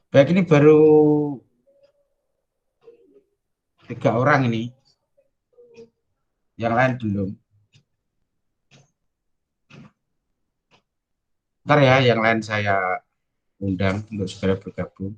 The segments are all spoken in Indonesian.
Baik, ini baru 3 orang ini, yang lain belum. Ntar ya, yang lain saya undang untuk segera bergabung.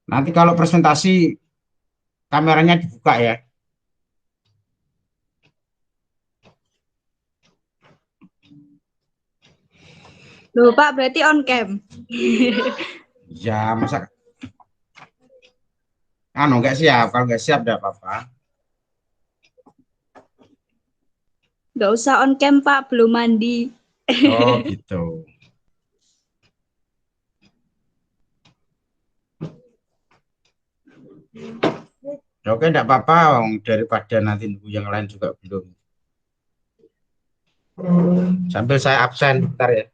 Nanti kalau presentasi kameranya dibuka ya. Loh, Pak, berarti on cam. Ya, masa nggak siap. Kalau nggak siap, nggak apa-apa. Nggak usah on cam, Pak, belum mandi. Oh, gitu. Ya, oke, nggak apa-apa. Daripada nanti nunggu yang lain juga belum. Sambil saya absen, bentar ya.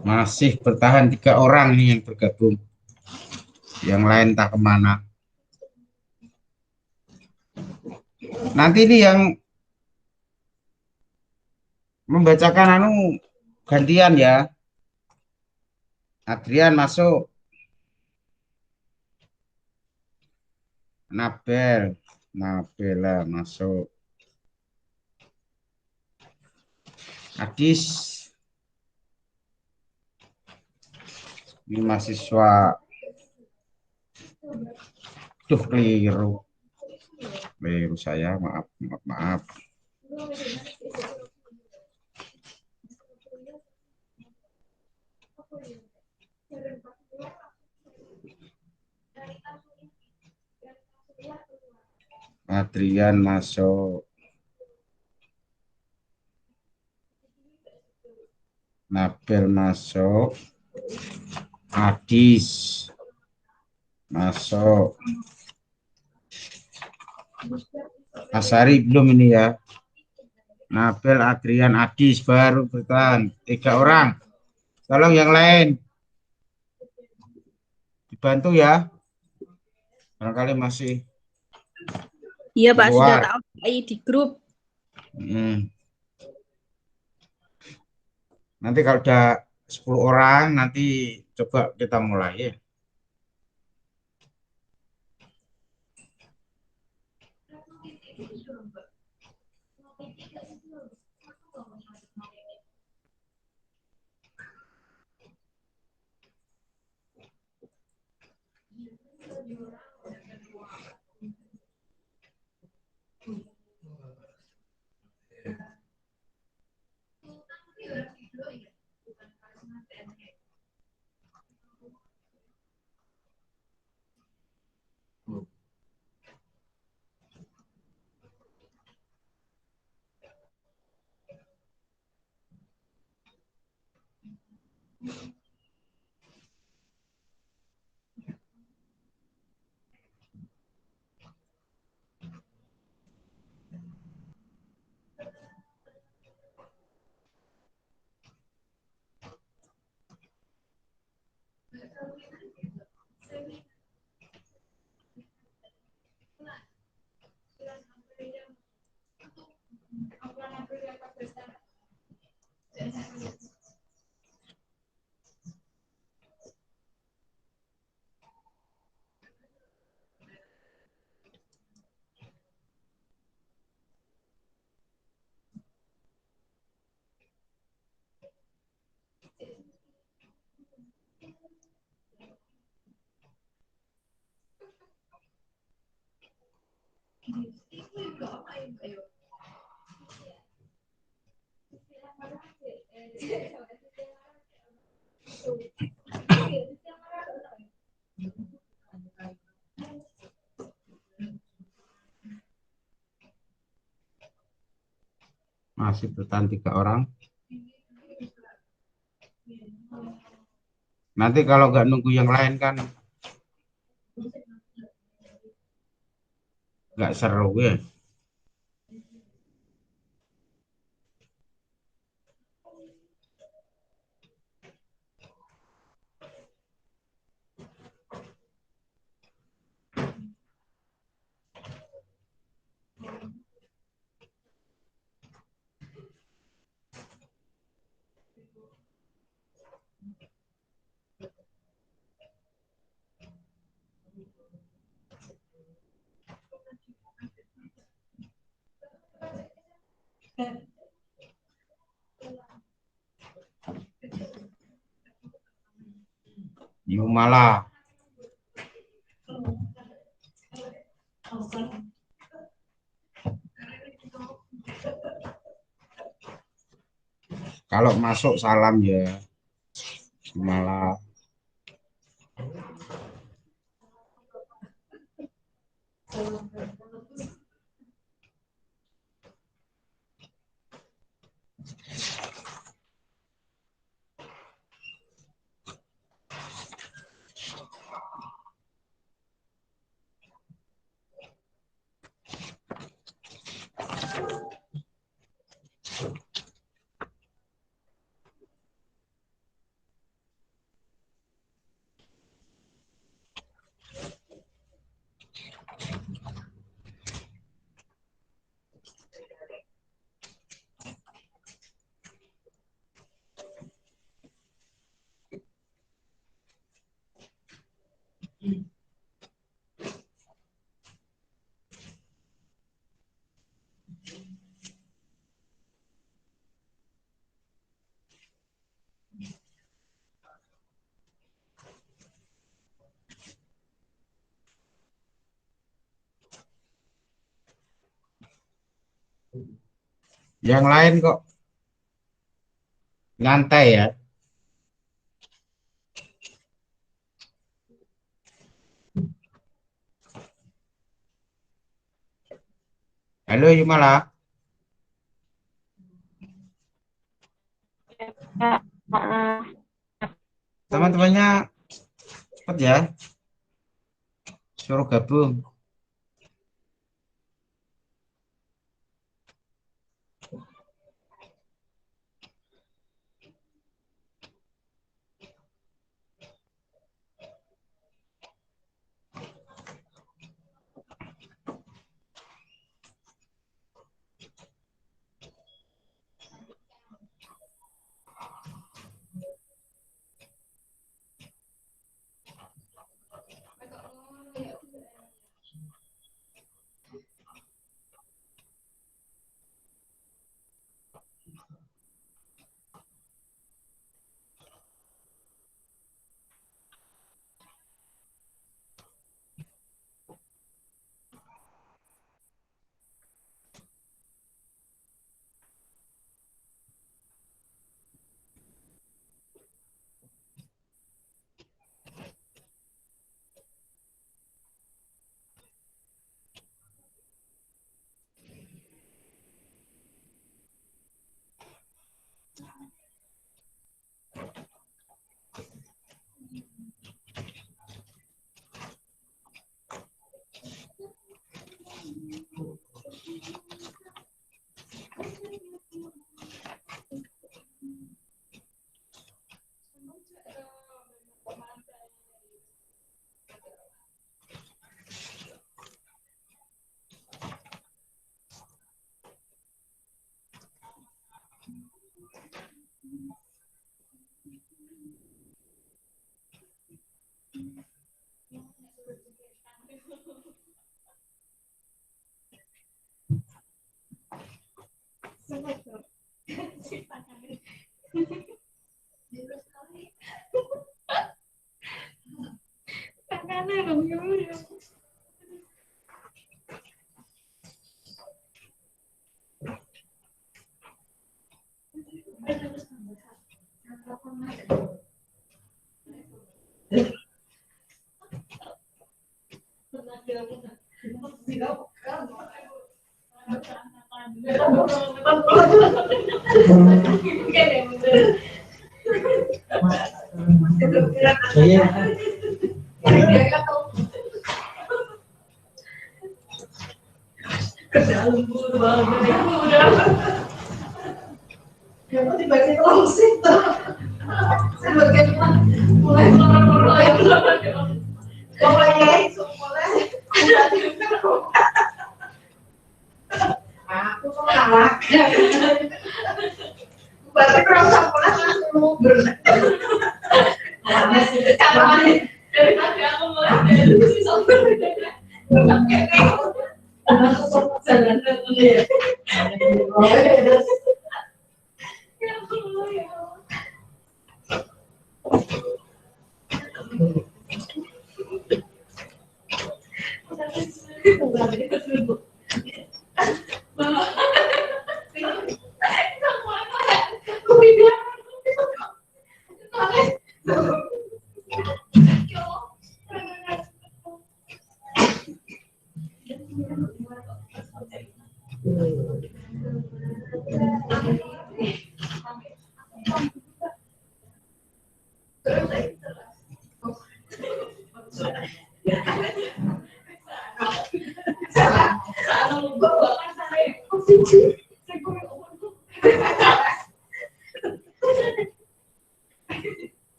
Masih bertahan 3 orang nih yang bergabung. Yang lain tak kemana. Nanti ini yang membacakan gantian ya. Adrian masuk, Nabela masuk, Adis, ini mahasiswa, tuh keliru saya, maaf. Adrian masuk, Nabil masuk, Adis masuk, Asari belum ini ya. Nabil, Adrian, Adis baru bertahan 3 orang. Tolong yang lain dibantu ya. Barangkali masih Iya, di Pak, sudah luar. tahu di grup. Nanti kalau udah 10 orang, nanti coba kita mulai ya. Masih bertahan 3 orang. Nanti kalau nggak nunggu yang lain kan nggak seru ya. Yuk malah. Kalau masuk salam ya. Malah. Yang lain kok nyantai ya. Halo yuk malah. Teman-temannya cepet ya. Suruh gabung.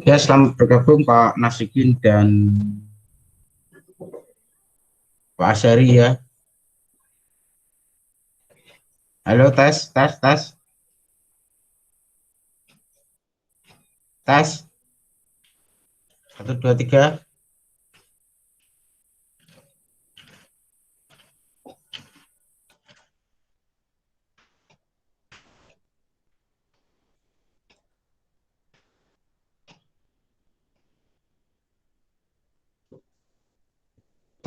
Ya, selamat bergabung Pak Nasikin dan Pak Asyari ya. Halo, tes, tes, tes. Tes. 1, 2, 3.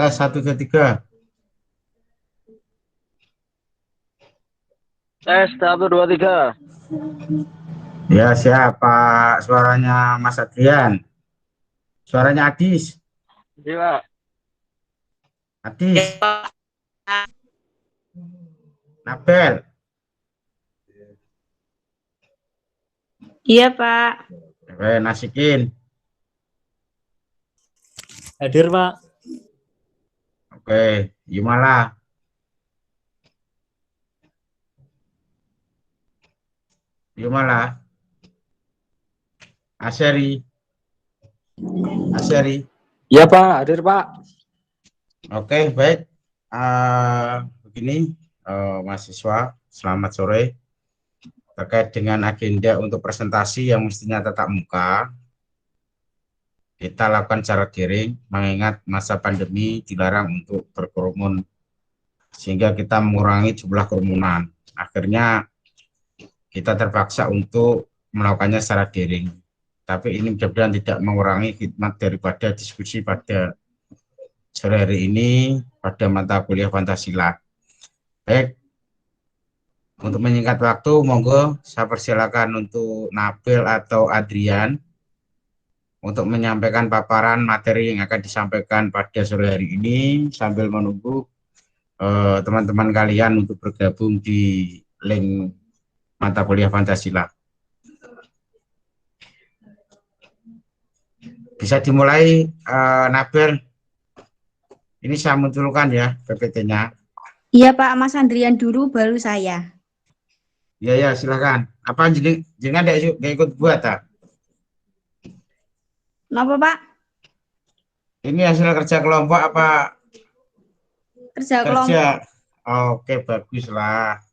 Tes 1, 2, 3. Tes 1, 2, 3. Ya, siapa suaranya Mas Adrian? Suaranya Adis. Iya, Adis. Nabel. Iya, Pak. Oke, Nasikin. Hadir, Pak. Oke, Yumala. Yumala. Asyari. Asyari. Iya, Pak. Hadir, Pak. Oke, baik. Begini, mahasiswa, selamat sore. Terkait dengan agenda untuk presentasi yang mestinya tatap muka, kita lakukan secara daring, mengingat masa pandemi dilarang untuk berkerumun, sehingga kita mengurangi jumlah kerumunan. Akhirnya kita terpaksa untuk melakukannya secara daring. Tapi ini mudah-mudahan tidak mengurangi khidmat daripada diskusi pada sore hari ini pada mata kuliah Pancasila. Baik, untuk menyingkat waktu, monggo saya persilakan untuk Nabil atau Adrian untuk menyampaikan paparan materi yang akan disampaikan pada sore hari ini sambil menunggu teman-teman kalian untuk bergabung di link mata kuliah Pancasila. Bisa dimulai, Nabil. Ini saya munculkan ya PPT-nya. Iya, Pak. Mas Andrian dulu, baru saya. Ya, ya, silakan. Apa jangan nggak ikut buat, ah? Kenapa, Pak? Ini hasil kerja kelompok apa Kerja kelompok. kerja? Oke, baguslah.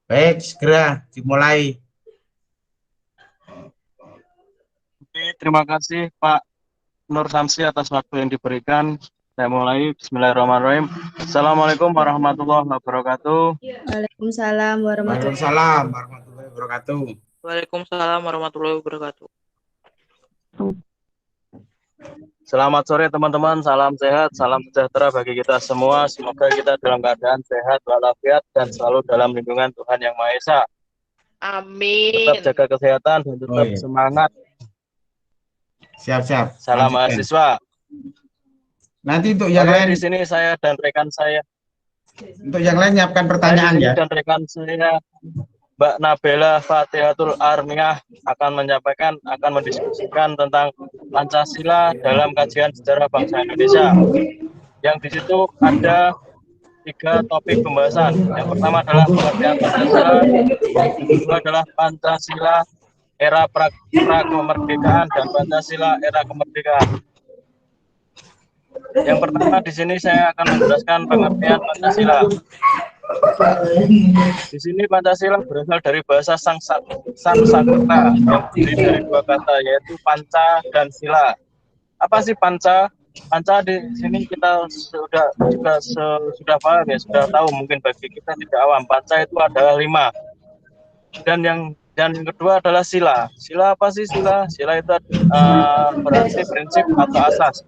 Baik, segera dimulai. oke, terima kasih Pak Nur Samsi atas waktu yang diberikan. Saya mulai. Bismillahirrahmanirrahim. Assalamualaikum warahmatullahi wabarakatuh. Waalaikumsalam warahmatullahi Waalaikumsalam warahmatullahi wabarakatuh. Waalaikumsalam warahmatullahi wabarakatuh. Selamat sore teman-teman, salam sehat, salam sejahtera bagi kita semua. Semoga kita dalam keadaan sehat, walafiat, dan selalu dalam lindungan Tuhan Yang Maha Esa. Amin. Tetap jaga kesehatan dan tetap iya. semangat. Siap-siap. Salam Lanjutkan. mahasiswa. Nanti untuk yang Oke, lain, di sini saya dan rekan saya, nyiapkan di pertanyaan sini ya. dan rekan saya Mbak Nabela Fatihatul Armiah akan mendiskusikan tentang Pancasila dalam kajian sejarah bangsa Indonesia. Yang di situ ada 3 topik pembahasan. Yang pertama adalah pengertian Pancasila, yang kedua adalah Pancasila era pra-kemerdekaan dan Pancasila era kemerdekaan. Yang pertama di sini saya akan menjelaskan pengertian Pancasila. Di sini Pancasila berasal dari bahasa Sanskerta yang terdiri dari 2 kata, yaitu panca dan sila. Apa sih panca? Panca di sini kita sudah paham ya, sudah tahu, mungkin bagi kita tidak awam. Panca itu adalah 5. Dan yang kedua adalah sila. Sila apa sih sila? Sila itu berarti prinsip atau asas.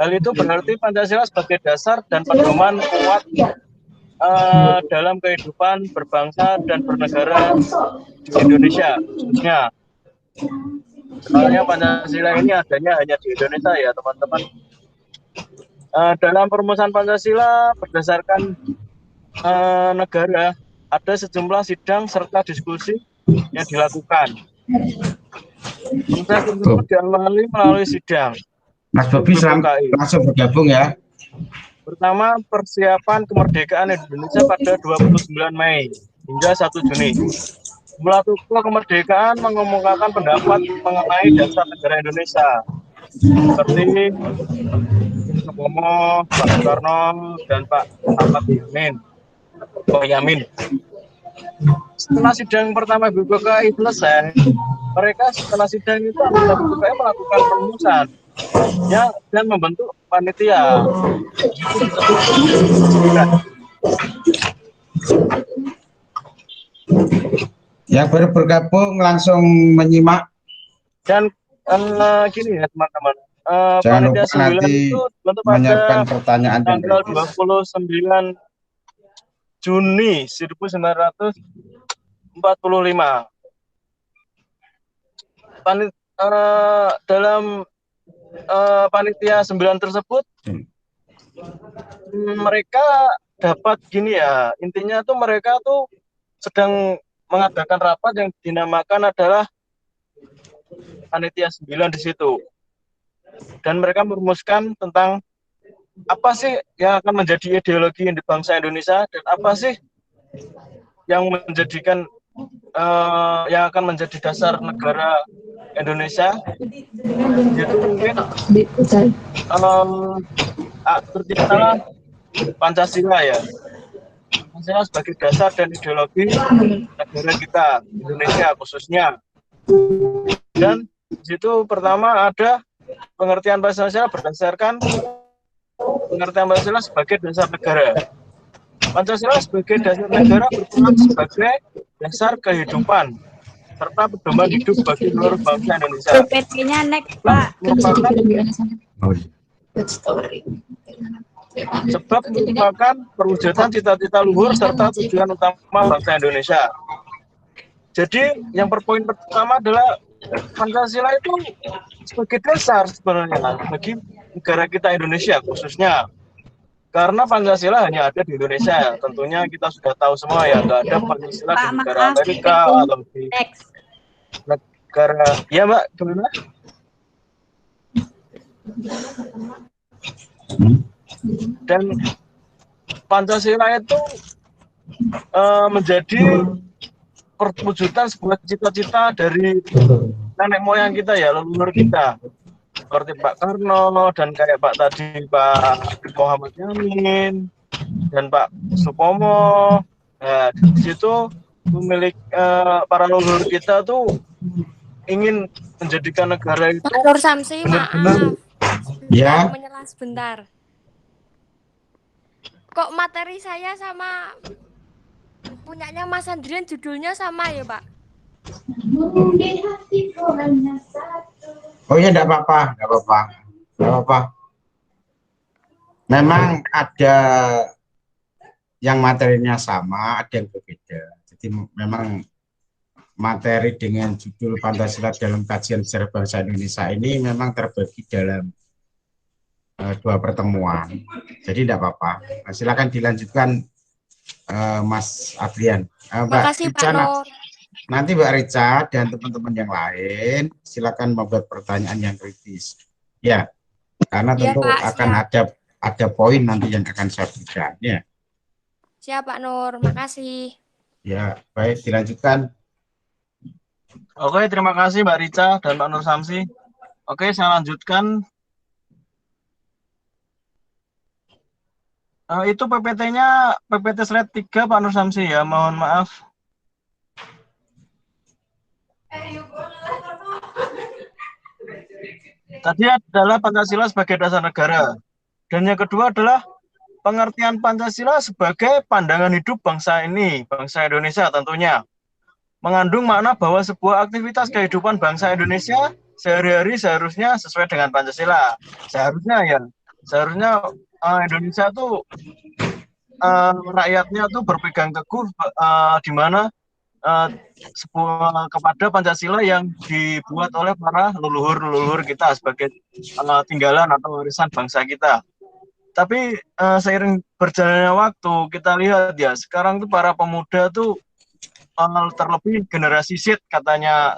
Hal itu berarti Pancasila sebagai dasar dan pedoman kuat dalam kehidupan berbangsa dan bernegara di Indonesia khususnya. Soalnya Pancasila ini adanya hanya di Indonesia ya teman-teman. Dalam perumusan Pancasila berdasarkan negara ada sejumlah sidang serta diskusi yang dilakukan. Proses tersebut diawali melalui sidang. Mas Bobi langsung bergabung ya. Pertama, persiapan kemerdekaan Indonesia pada 29 Mei hingga 1 Juni. Jumlah tokoh kemerdekaan mengemukakan pendapat mengenai dasar negara Indonesia, seperti Soekarno, Pak Soekarno, dan Pak Ahmad Yamin. Setelah sidang pertama BPKI selesai, mereka setelah sidang itu anggota BPKI melakukan perumusan dan membentuk panitia. Yang baru bergabung langsung menyimak. Dan gini ya teman-teman, Jangan panitia lupa nanti 9 itu bentuk menyiapkan pada pertanyaan dan tanggal revisi. 29 Juni 1945. Dalam panitia 9 tersebut mereka dapat gini ya, intinya tuh mereka tuh sedang mengadakan rapat yang dinamakan adalah panitia 9 di situ. Dan mereka merumuskan tentang apa sih yang akan menjadi ideologi di bangsa Indonesia dan apa sih yang menjadikan yang akan menjadi dasar negara Indonesia. Yaitu mungkin terciptalah Pancasila ya. Pancasila sebagai dasar dan ideologi negara kita, Indonesia khususnya. Dan di situ pertama ada pengertian Pancasila berdasarkan pengertian Pancasila sebagai dasar negara. Pancasila sebagai dasar negara berperan sebagai dasar kehidupan serta pedoman hidup bagi seluruh bangsa Indonesia. PPT-nya next, Pak. Sebab merupakan perwujudan cita-cita luhur serta tujuan utama bangsa Indonesia. Jadi yang poin pertama adalah Pancasila itu sebagai dasar sebenarnya bagi negara kita Indonesia khususnya. Karena Pancasila hanya ada di Indonesia, tentunya kita sudah tahu semua ya, nggak ada Pancasila di negara Amerika atau di negara, ya Mbak, gimana? Dan Pancasila itu menjadi perwujudan sebuah cita-cita dari nenek moyang kita ya, leluhur kita. Seperti Pak Karno dan kayak Pak tadi Pak Muhammad Yamin dan Pak Supomo. Nah, di situ pemilik para leluhur kita tuh ingin menjadikan negara itu Pak Nur Samsi, maaf. Ya. Menyela sebentar. Kok materi saya sama punyanya Mas Andrian judulnya sama ya, Pak? Oh ya, enggak apa-apa. Memang ada yang materinya sama, ada yang berbeda. Jadi memang materi dengan judul Pancasila dalam kajian sejarah bangsa Indonesia ini memang terbagi dalam dua pertemuan. Jadi tidak apa-apa. Silakan dilanjutkan Mas Adrian. Mbak Makasih Rica, Pak Nur. nanti Mbak Rica dan teman-teman yang lain silakan membuat pertanyaan yang kritis. Ya, karena Iya, tentu Pak, akan ada poin nanti yang akan saya berikan. Ya, Siap Pak Nur, makasih. ya baik dilanjutkan. Oke, terima kasih Mbak Rica dan Pak Nur Samsi. Oke, saya lanjutkan. Itu PPT-nya PPT slide 3 Pak Nur Samsi ya, mohon maaf. Tadi adalah Pancasila sebagai dasar negara. Dan yang kedua adalah pengertian Pancasila sebagai pandangan hidup bangsa ini, bangsa Indonesia tentunya. Mengandung makna bahwa sebuah aktivitas kehidupan bangsa Indonesia sehari-hari seharusnya sesuai dengan Pancasila. Seharusnya Indonesia tuh rakyatnya tuh berpegang teguh di mana sebuah kepada Pancasila yang dibuat oleh para leluhur kita sebagai tinggalan atau warisan bangsa kita. Tapi seiring berjalannya waktu kita lihat ya sekarang tuh para pemuda tuh terlebih generasi Z katanya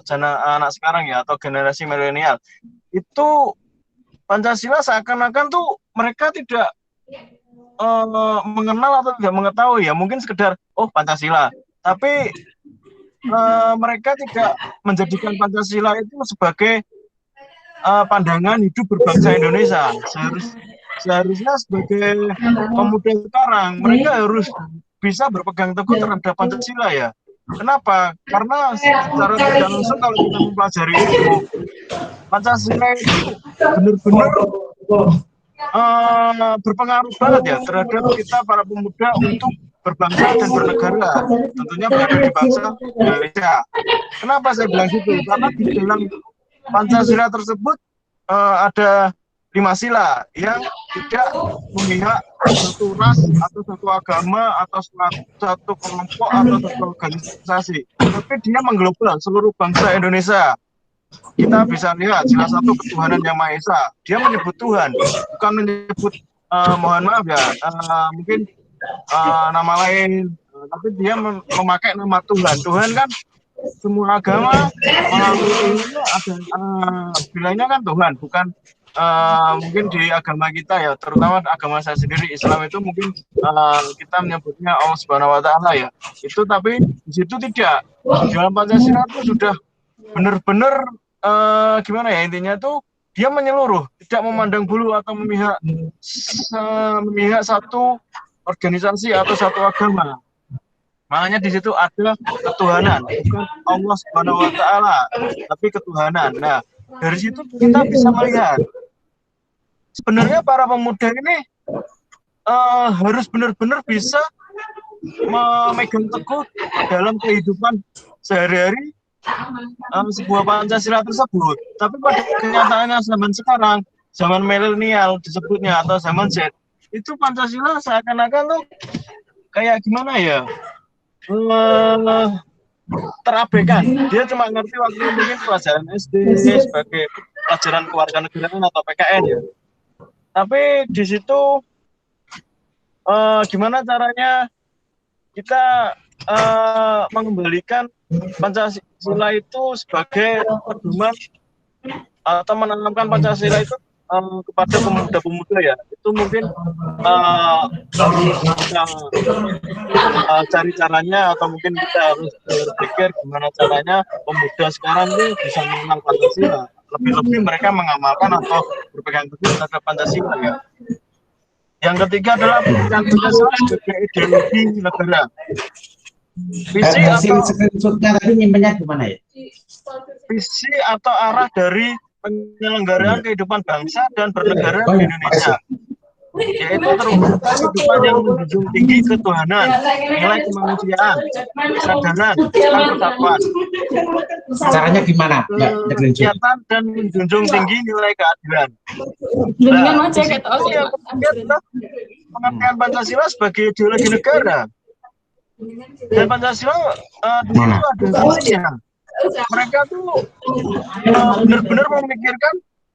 anak sekarang ya atau generasi milenial itu Pancasila seakan-akan tuh mereka tidak mengenal atau tidak mengetahui ya mungkin sekedar Pancasila tapi mereka tidak menjadikan Pancasila itu sebagai pandangan hidup berbangsa Indonesia. Seharusnya sebagai pemuda sekarang mereka harus bisa berpegang teguh terhadap Pancasila ya. Kenapa? Karena secara tidak langsung kalau kita mempelajari itu Pancasila itu benar-benar berpengaruh banget ya terhadap kita para pemuda untuk berbangsa dan bernegara, tentunya berada di bangsa Indonesia. Kenapa saya bilang gitu? Karena di dalam Pancasila tersebut ada 5 sila yang tidak memihak satu ras atau satu agama atau satu kelompok atau satu organisasi, tapi dia mengglobal seluruh bangsa Indonesia. Kita bisa lihat sila 1 ketuhanan yang Maha Esa. Dia menyebut Tuhan, bukan menyebut mohon maaf ya, mungkin nama lain, tapi dia memakai nama Tuhan. Tuhan kan semua agama melalui ini ada bilangnya kan Tuhan, bukan mungkin di agama kita ya, terutama agama saya sendiri Islam itu mungkin kita menyebutnya Allah Subhanahu Wa Taala ya. Itu tapi di situ tidak. Di dalam Pancasila itu sudah benar-benar gimana ya intinya tuh dia menyeluruh, tidak memandang bulu atau memihak satu organisasi atau satu agama. Makanya di situ ada ketuhanan, bukan Allah Subhanahu Wa Taala, tapi ketuhanan. Nah, dari situ kita bisa melihat sebenarnya para pemuda ini harus benar-benar bisa memegang teguh dalam kehidupan sehari-hari sebuah Pancasila tersebut. Tapi pada kenyataannya zaman sekarang, zaman milenial disebutnya atau zaman Z, itu Pancasila seakan-akan tuh kayak gimana ya, terabaikan. Dia cuma ngerti waktu mungkin pelajaran SD sebagai pelajaran kewarganegaraan atau PKN ya. Tapi di situ gimana caranya kita mengembalikan Pancasila itu sebagai pedoman atau menanamkan Pancasila itu kepada pemuda-pemuda ya. Itu mungkin kita cari caranya atau mungkin kita harus berpikir gimana caranya pemuda sekarang tuh bisa mengenal Pancasila. Lebih-lebih mereka mengamalkan atau berpegang teguh terhadap Pancasila ya. Yang ketiga adalah Pancasila sebagai ideologi negara. Visi atau arah dari penyelenggaraan kehidupan bangsa dan bernegara di Indonesia, yaitu terwujud kehidupan yang menjunjung tinggi ketuhanan, nilai kemanusiaan, kesadaran, dan persatuan. Caranya gimana? Kegiatan dan menjunjung tinggi nilai keadilan. Pengertian Pancasila sebagai ideologi negara. Dan Pancasila di situ ada fungsinya. Mereka tuh benar-benar memikirkan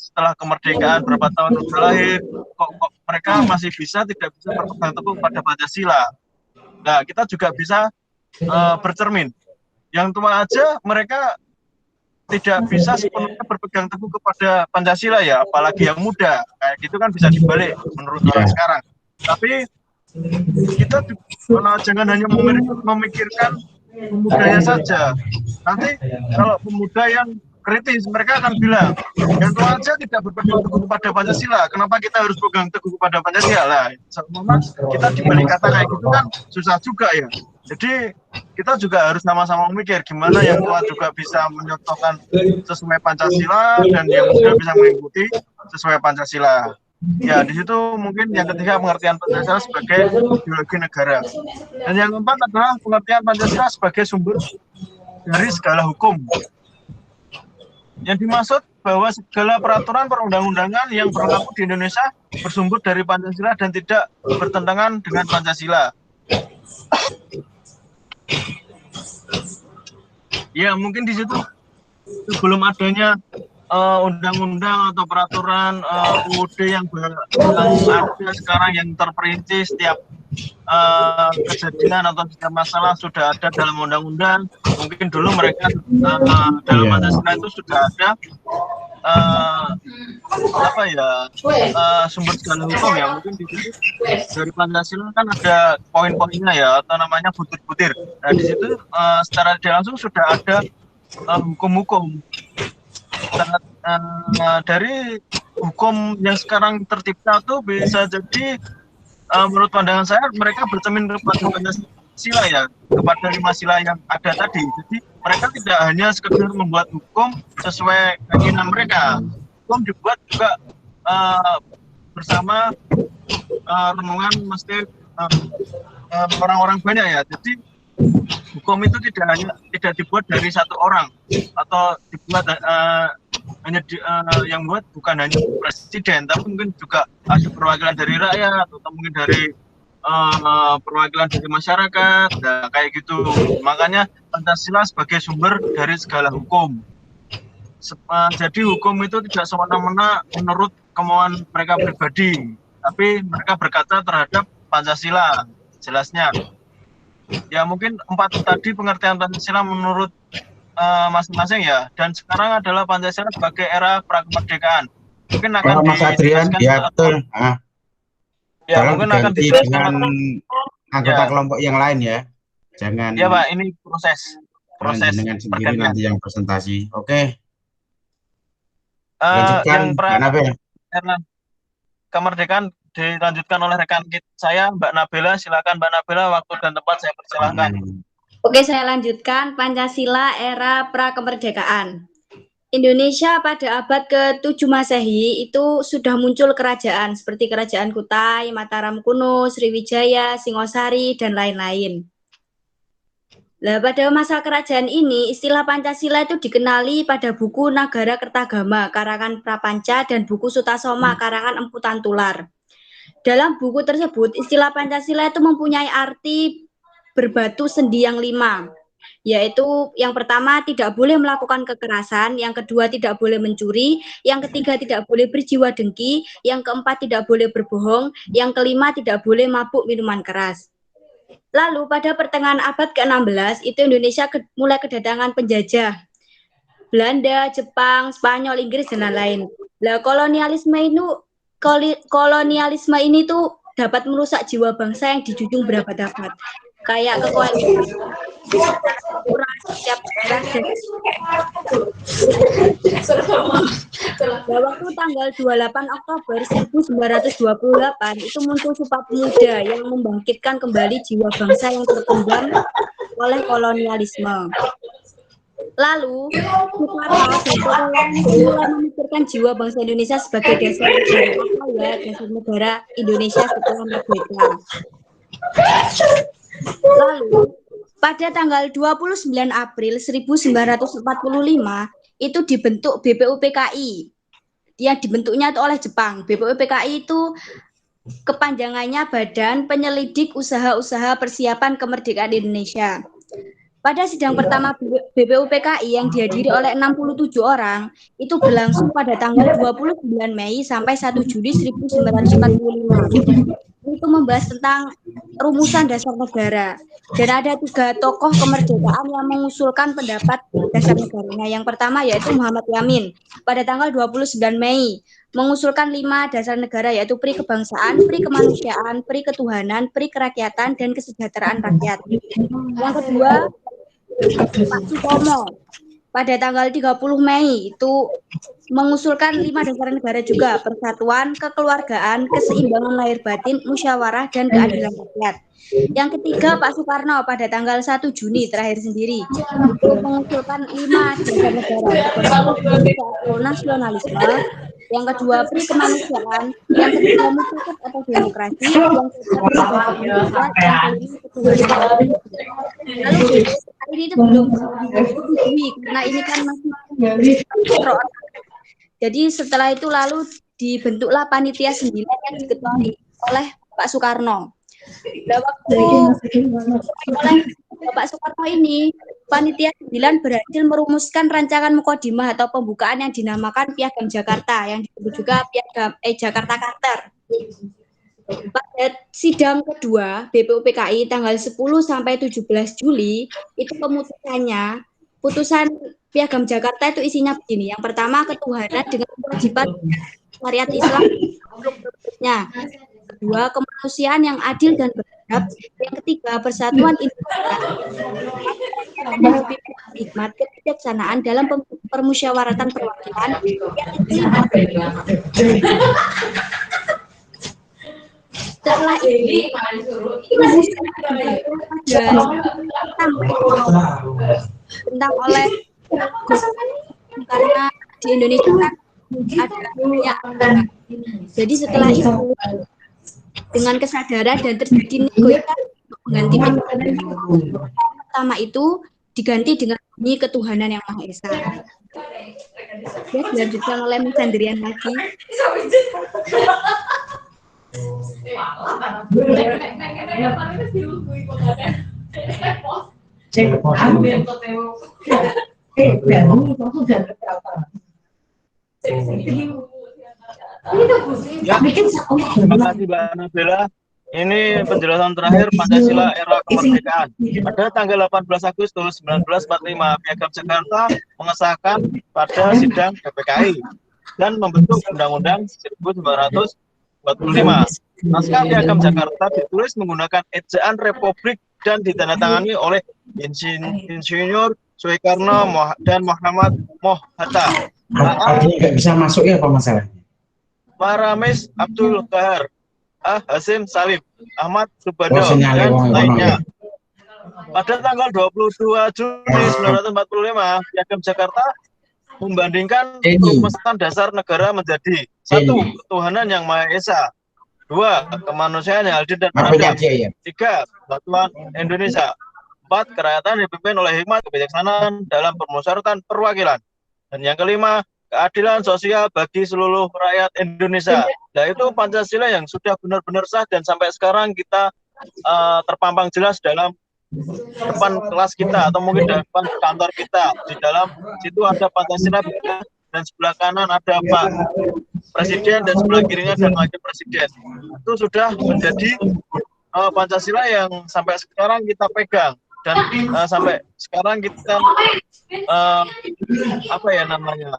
setelah kemerdekaan berapa tahun sudah lahir, kok mereka masih tidak bisa berpegang teguh pada Pancasila. Nah, kita juga bisa bercermin. Yang tua aja mereka tidak bisa sepenuhnya berpegang teguh kepada Pancasila ya, apalagi yang muda. Kayak gitu kan bisa dibalik menurut orang sekarang. Tapi kita jangan hanya memikirkan pemudanya saja. Nanti kalau pemuda yang kritis, mereka akan bilang, yang tua aja tidak berpegang teguh kepada Pancasila, kenapa kita harus pegang teguh kepada Pancasila? Sama kita dibalik kata kayak gitu kan susah juga ya. Jadi kita juga harus sama-sama memikir gimana yang tua juga bisa menyontohkan sesuai Pancasila dan yang muda bisa mengikuti sesuai Pancasila. Ya, di situ mungkin yang ketiga pengertian Pancasila sebagai ideologi negara. Dan yang keempat adalah pengertian Pancasila sebagai sumber dari segala hukum. Yang dimaksud bahwa segala peraturan perundang-undangan yang berlaku di Indonesia bersumber dari Pancasila dan tidak bertentangan dengan Pancasila. Ya, mungkin di situ sebelum adanya undang-undang atau peraturan UUD yang ada sekarang yang terperinci setiap kejadian atau setiap masalah sudah ada dalam undang-undang. Mungkin dulu mereka dalam Pancasila itu sudah ada sumber segala hukum ya. Mungkin di situ dari Pancasila kan ada poin-poinnya ya, atau namanya butir-butir. Nah, di situ secara tidak langsung sudah ada hukum-hukum. Dari hukum yang sekarang tercipta tuh bisa jadi menurut pandangan saya mereka bercermin kepada Pancasila ya, kepada 5 sila yang ada tadi. Jadi mereka tidak hanya sekedar membuat hukum sesuai keinginan mereka. Hukum dibuat juga bersama renungan mesti orang-orang banyak ya. Jadi hukum itu tidak dibuat dari satu orang atau dibuat yang buat bukan hanya presiden, tapi mungkin juga ada perwakilan dari rakyat atau mungkin dari perwakilan dari masyarakat, nah, kayak gitu. Makanya Pancasila sebagai sumber dari segala hukum. Jadi hukum itu tidak semena-mena menurut kemauan mereka pribadi, tapi mereka berkaca terhadap Pancasila. Jelasnya ya, mungkin 4 tadi pengertian Pancasila menurut masing-masing ya. Dan sekarang adalah Pancasila sebagai era prakemerdekaan. Mungkin akan Mas Adrian, ya betul. Ya, mungkin akan dijelaskan dengan anggota kelompok yang lain ya. Jangan. Ya Pak, ini proses dengan sendiri nanti yang presentasi. Oke. Yang kemerdekaan dilanjutkan oleh rekan saya, Mbak Nabila. Silakan Mbak Nabila, waktu dan tempat saya persilahkan. Oke, saya lanjutkan. Pancasila era prakemerdekaan. Indonesia pada abad ke-7 Masehi itu sudah muncul kerajaan seperti Kerajaan Kutai, Mataram kuno, Sriwijaya, Singosari, dan lain-lain. Nah, pada masa kerajaan ini, istilah Pancasila itu dikenali pada buku Nagara Kertagama, karangan Prapanca, dan buku Sutasoma, karangan Empu Tantular. Dalam buku tersebut, istilah Pancasila itu mempunyai arti berbatu sendi yang 5, yaitu yang pertama tidak boleh melakukan kekerasan, yang kedua tidak boleh mencuri, yang ketiga tidak boleh berjiwa dengki, yang keempat tidak boleh berbohong, yang kelima tidak boleh mabuk minuman keras. Lalu pada pertengahan abad ke-16 itu Indonesia mulai kedatangan penjajah Belanda, Jepang, Spanyol, Inggris, dan lain-lain. Nah, kolonialisme ini tuh dapat merusak jiwa bangsa yang dijunjung berabad-abad. Kayak kekuatan setiap daerah. Waktu tanggal 28 Oktober 1928 itu muncul Sumpah Pemuda yang membangkitkan kembali jiwa bangsa yang terpendam oleh kolonialisme. Lalu Soekarno mulai memikirkan jiwa bangsa Indonesia sebagai dasar negara Indonesia setelah merdeka. Lalu pada tanggal 29 April 1945 itu dibentuk BPUPKI yang dibentuknya itu oleh Jepang. BPUPKI itu kepanjangannya Badan Penyelidik Usaha-Usaha Persiapan Kemerdekaan Indonesia. Pada sidang pertama BPUPKI yang dihadiri oleh 67 orang, itu berlangsung pada tanggal 29 Mei sampai 1 Juli 1945. Itu membahas tentang rumusan dasar negara. Dan ada 3 tokoh kemerdekaan yang mengusulkan pendapat dasar negaranya. Yang pertama yaitu Muhammad Yamin pada tanggal 29 Mei mengusulkan 5 dasar negara yaitu pri kebangsaan, pri kemanusiaan, pri ketuhanan, pri kerakyatan, dan kesejahteraan rakyat. Yang kedua Pak Sutomo pada tanggal 30 Mei itu mengusulkan 5 dasar negara juga, persatuan, kekeluargaan, keseimbangan lahir batin, musyawarah, dan keadilan rakyat. Yang ketiga Pak Soekarno pada tanggal 1 Juni terakhir sendiri itu mengusulkan 5 dasar negara, nasionalisme, yang kedua pri kemanusiaan, yang ketiga mufakat atau demokrasi, yang ketiga ketuhanan. Lalu ini itu belum disetujui karena ini kan masih jadi setelah itu lalu dibentuklah panitia 9 yang diketuai oleh Pak Soekarno. Nah, waktu oleh Bapak Soekarno ini panitia 9 berhasil merumuskan rancangan mukadimah atau pembukaan yang dinamakan Piagam Jakarta yang disebut juga Piagam Jakarta Charter. Pada sidang kedua BPUPKI tanggal 10 sampai 17 Juli itu putusan Piagam Jakarta itu isinya begini. Yang pertama ketuhanan dengan kewajiban syariat Islam. Kedua kemanusiaan yang adil dan beradab. Yang ketiga persatuan Indonesia. Hikmat kebijaksanaan dalam permusyawaratan perwakilan. Setelah ini tentang oleh karena di Indonesia kan ada banyak. Jadi setelah itu dengan kesadaran dan terjadi negosiasi mengganti pertama itu diganti dengan bunyi ketuhanan yang Maha Esa. Ya, dilanjutkan oleh Mas Andrian lagi. Ya, terima kasih Mbak Nabila. Ini penjelasan terakhir Pancasila era kemerdekaan. Pada tanggal 18 Agustus 1945, Piagam Jakarta mengesahkan pada sidang PPKI dan membentuk Undang-Undang 1945. Naskah Piagam Jakarta ditulis menggunakan ejaan Republik dan ditandatangani oleh Insinyur Soekarno dan Muhammad Moh-Hatta. Nggak bisa masuk ya apa masalahnya? Paramis Abdul Qahar, Hasim Salim, Ahmad Subando, dan Ya. lainnya. Pada tanggal 22 Juni 1945, Piagam Jakarta membandingkan rumusan dasar negara menjadi 1. Ketuhanan yang Maha Esa, 2. Kemanusiaan yang adil dan beradab, 3. Persatuan Indonesia, 4. Kerakyatan dipimpin oleh hikmat kebijaksanaan dalam permusyawaratan perwakilan, dan yang kelima keadilan sosial bagi seluruh rakyat Indonesia. Nah, itu Pancasila yang sudah benar-benar sah dan sampai sekarang kita terpampang jelas dalam depan kelas kita atau mungkin depan kantor kita. Di dalam situ ada Pancasila dan sebelah kanan ada Pak Presiden dan sebelah kirinya ada Wakil Presiden. Itu sudah menjadi Pancasila yang sampai sekarang kita pegang dan sampai sekarang kita apa ya namanya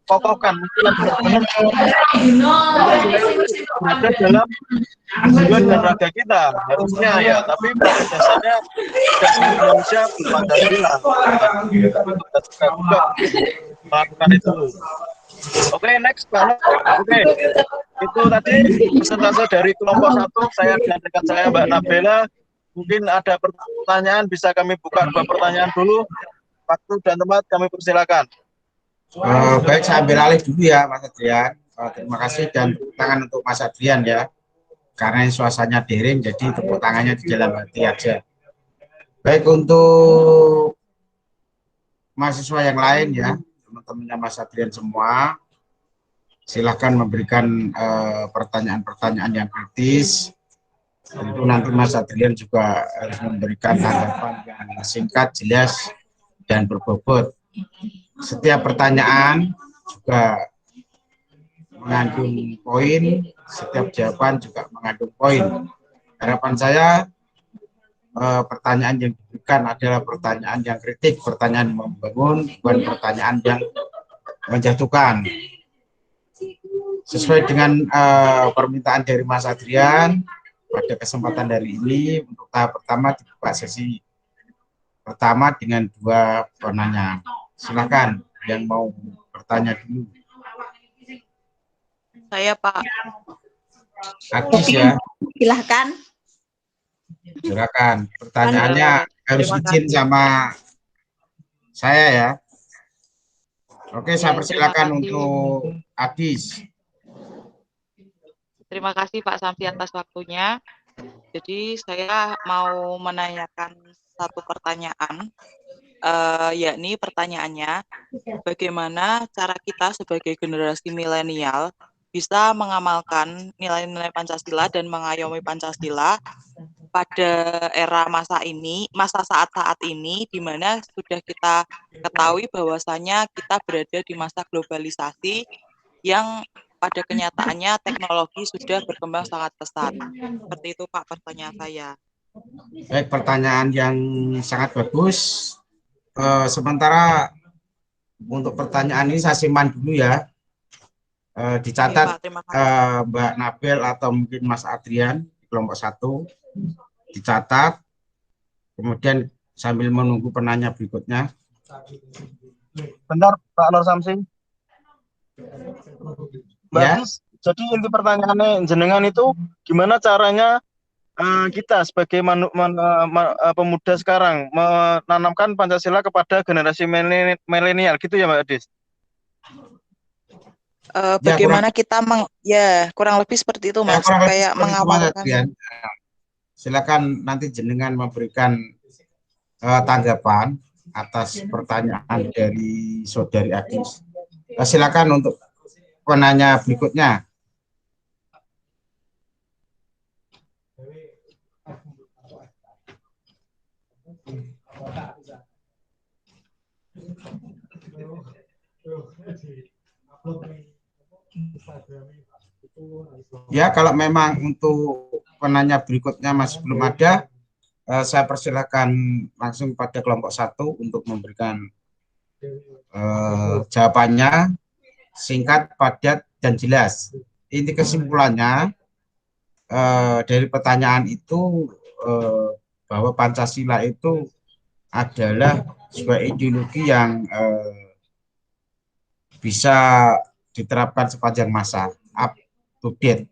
kokohkan ada dalam jiwa dan raga kita harusnya ya, tapi pada dasarnya tidak Indonesia Pancasila kita juga melakukan itu. Oke, next banget. Oke, itu tadi presentase dari kelompok 1 saya dan rekan saya Mbak Nabila. Mungkin ada pertanyaan, bisa kami buka 2 pertanyaan dulu. Waktu dan tempat kami persilakan. Baik, saya ambil alih dulu ya Mas Adrian. Terima kasih dan tepuk tangan untuk Mas Adrian ya. Karena suasananya daring, jadi tepuk tangannya di dalam hati aja. Baik, untuk mahasiswa yang lain ya, teman-temannya Mas Adrian semua, silahkan memberikan pertanyaan-pertanyaan yang kritis Tentu nanti Mas Adrian juga harus memberikan tanggapan yang singkat, jelas, dan berbobot. Setiap pertanyaan juga mengandung poin, setiap jawaban juga mengandung poin. Harapan saya pertanyaan yang diberikan adalah pertanyaan yang kritik, pertanyaan membangun, bukan pertanyaan yang menjatuhkan. Sesuai dengan permintaan dari Mas Adrian, pada kesempatan hari ini untuk tahap pertama dibuka sesi pertama dengan 2 penanya. Silakan yang mau bertanya dulu. Saya Pak. Agus ya, Silahkan. silakan. Pertanyaannya harus Terima izin kasih. sama saya ya. Oke, saya Ya, persilakan terima kasih. untuk Adis. Terima kasih Pak Samsi atas waktunya. Jadi saya mau menanyakan satu pertanyaan, yakni pertanyaannya, bagaimana cara kita sebagai generasi milenial bisa mengamalkan nilai-nilai Pancasila dan mengayomi Pancasila pada era masa saat-saat ini, di mana sudah kita ketahui bahwasanya kita berada di masa globalisasi yang pada kenyataannya teknologi sudah berkembang sangat pesat. Seperti itu Pak pertanyaan saya. Baik, pertanyaan yang sangat bagus. Sementara untuk pertanyaan ini saya simpan dulu ya. Oke, Dicatat Pak, terima kasih. Mbak Nabil atau mungkin Mas Adrian di kelompok 1. Dicatat, kemudian sambil menunggu penanya berikutnya. Bentar, Pak Nur Samsi. Mbak Ya. Adis, jadi inti pertanyaannya jenengan itu gimana caranya kita sebagai pemuda sekarang menanamkan Pancasila kepada generasi milenial gitu ya Mbak Adis? Bagaimana kita kurang lebih seperti itu Mas, Kurang lebih kayak seperti itu, Mas mengawalkan. Adrian. Silakan nanti jenengan memberikan tanggapan atas pertanyaan dari saudari Adis. Silakan untuk penanya berikutnya. Ya, kalau memang untuk penanya berikutnya masih belum ada, saya persilakan langsung pada kelompok 1 untuk memberikan jawabannya singkat, padat, dan jelas. Inti kesimpulannya dari pertanyaan itu bahwa Pancasila itu adalah sebuah ideologi yang bisa diterapkan sepanjang masa, up to date,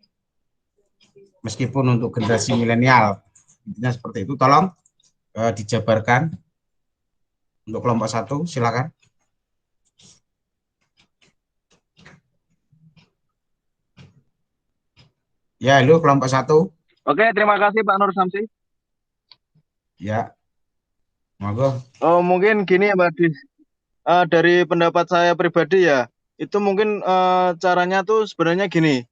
meskipun untuk generasi milenial. Intinya seperti itu. Tolong dijabarkan untuk kelompok 1, silakan. Ya, halo kelompok 1. Oke, terima kasih Pak Nur Samsi. Ya, monggo. Oh, mungkin gini ya Mbak Adis. Dari pendapat saya pribadi ya, itu mungkin caranya tuh sebenarnya gini.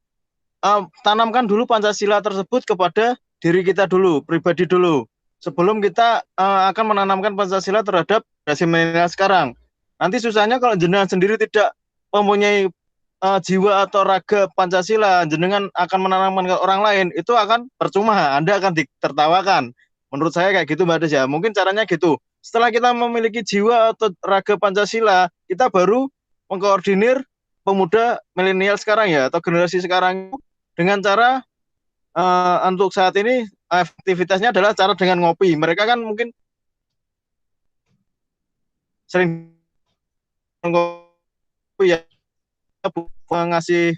Tanamkan dulu Pancasila tersebut kepada diri kita dulu, pribadi dulu. Sebelum kita akan menanamkan Pancasila terhadap generasi milenial sekarang. Nanti susahnya kalau jenengan sendiri tidak mempunyai jiwa atau raga Pancasila, jenengan akan menanamkan ke orang lain, itu akan percuma, Anda akan ditertawakan. Menurut saya kayak gitu Mbak Adis ya. Mungkin caranya gitu. Setelah kita memiliki jiwa atau raga Pancasila, kita baru mengkoordinir pemuda milenial sekarang ya, atau generasi sekarang dengan cara untuk saat ini aktivitasnya adalah cara dengan ngopi. Mereka kan mungkin sering ngopi ya, ngasih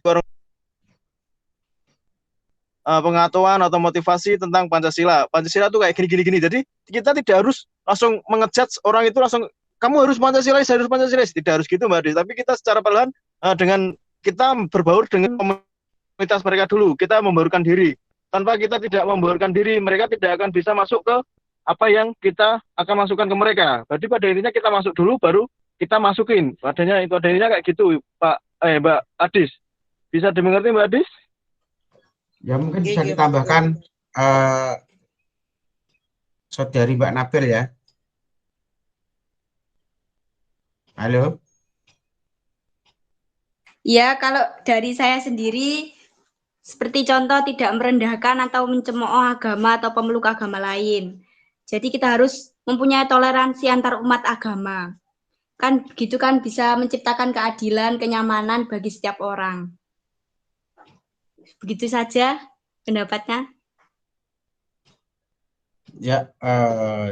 pengetahuan atau motivasi tentang Pancasila. Pancasila tuh kayak gini-gini. Jadi kita tidak harus langsung mengejudge orang itu langsung kamu harus Pancasilais, harus Pancasilais. Tidak harus gitu Mbak Adi. Tapi kita secara perlahan dengan kita berbaur dengan komunitas mereka dulu. Kita membaurkan diri. Tanpa kita tidak membaurkan diri, mereka tidak akan bisa masuk ke apa yang kita akan masukkan ke mereka. Jadi pada intinya kita masuk dulu, baru kita masukin. Padanya itu adanya kayak gitu, Mbak Adis. Bisa dimengerti Mbak Adis? Ya mungkin bisa ditambahkan Saudari Mbak Nabil ya. Halo. Ya, kalau dari saya sendiri, seperti contoh tidak merendahkan atau mencemooh agama atau pemeluk agama lain. Jadi kita harus mempunyai toleransi antar umat agama. Kan gitu kan bisa menciptakan keadilan, kenyamanan bagi setiap orang. Begitu saja pendapatnya. Ya,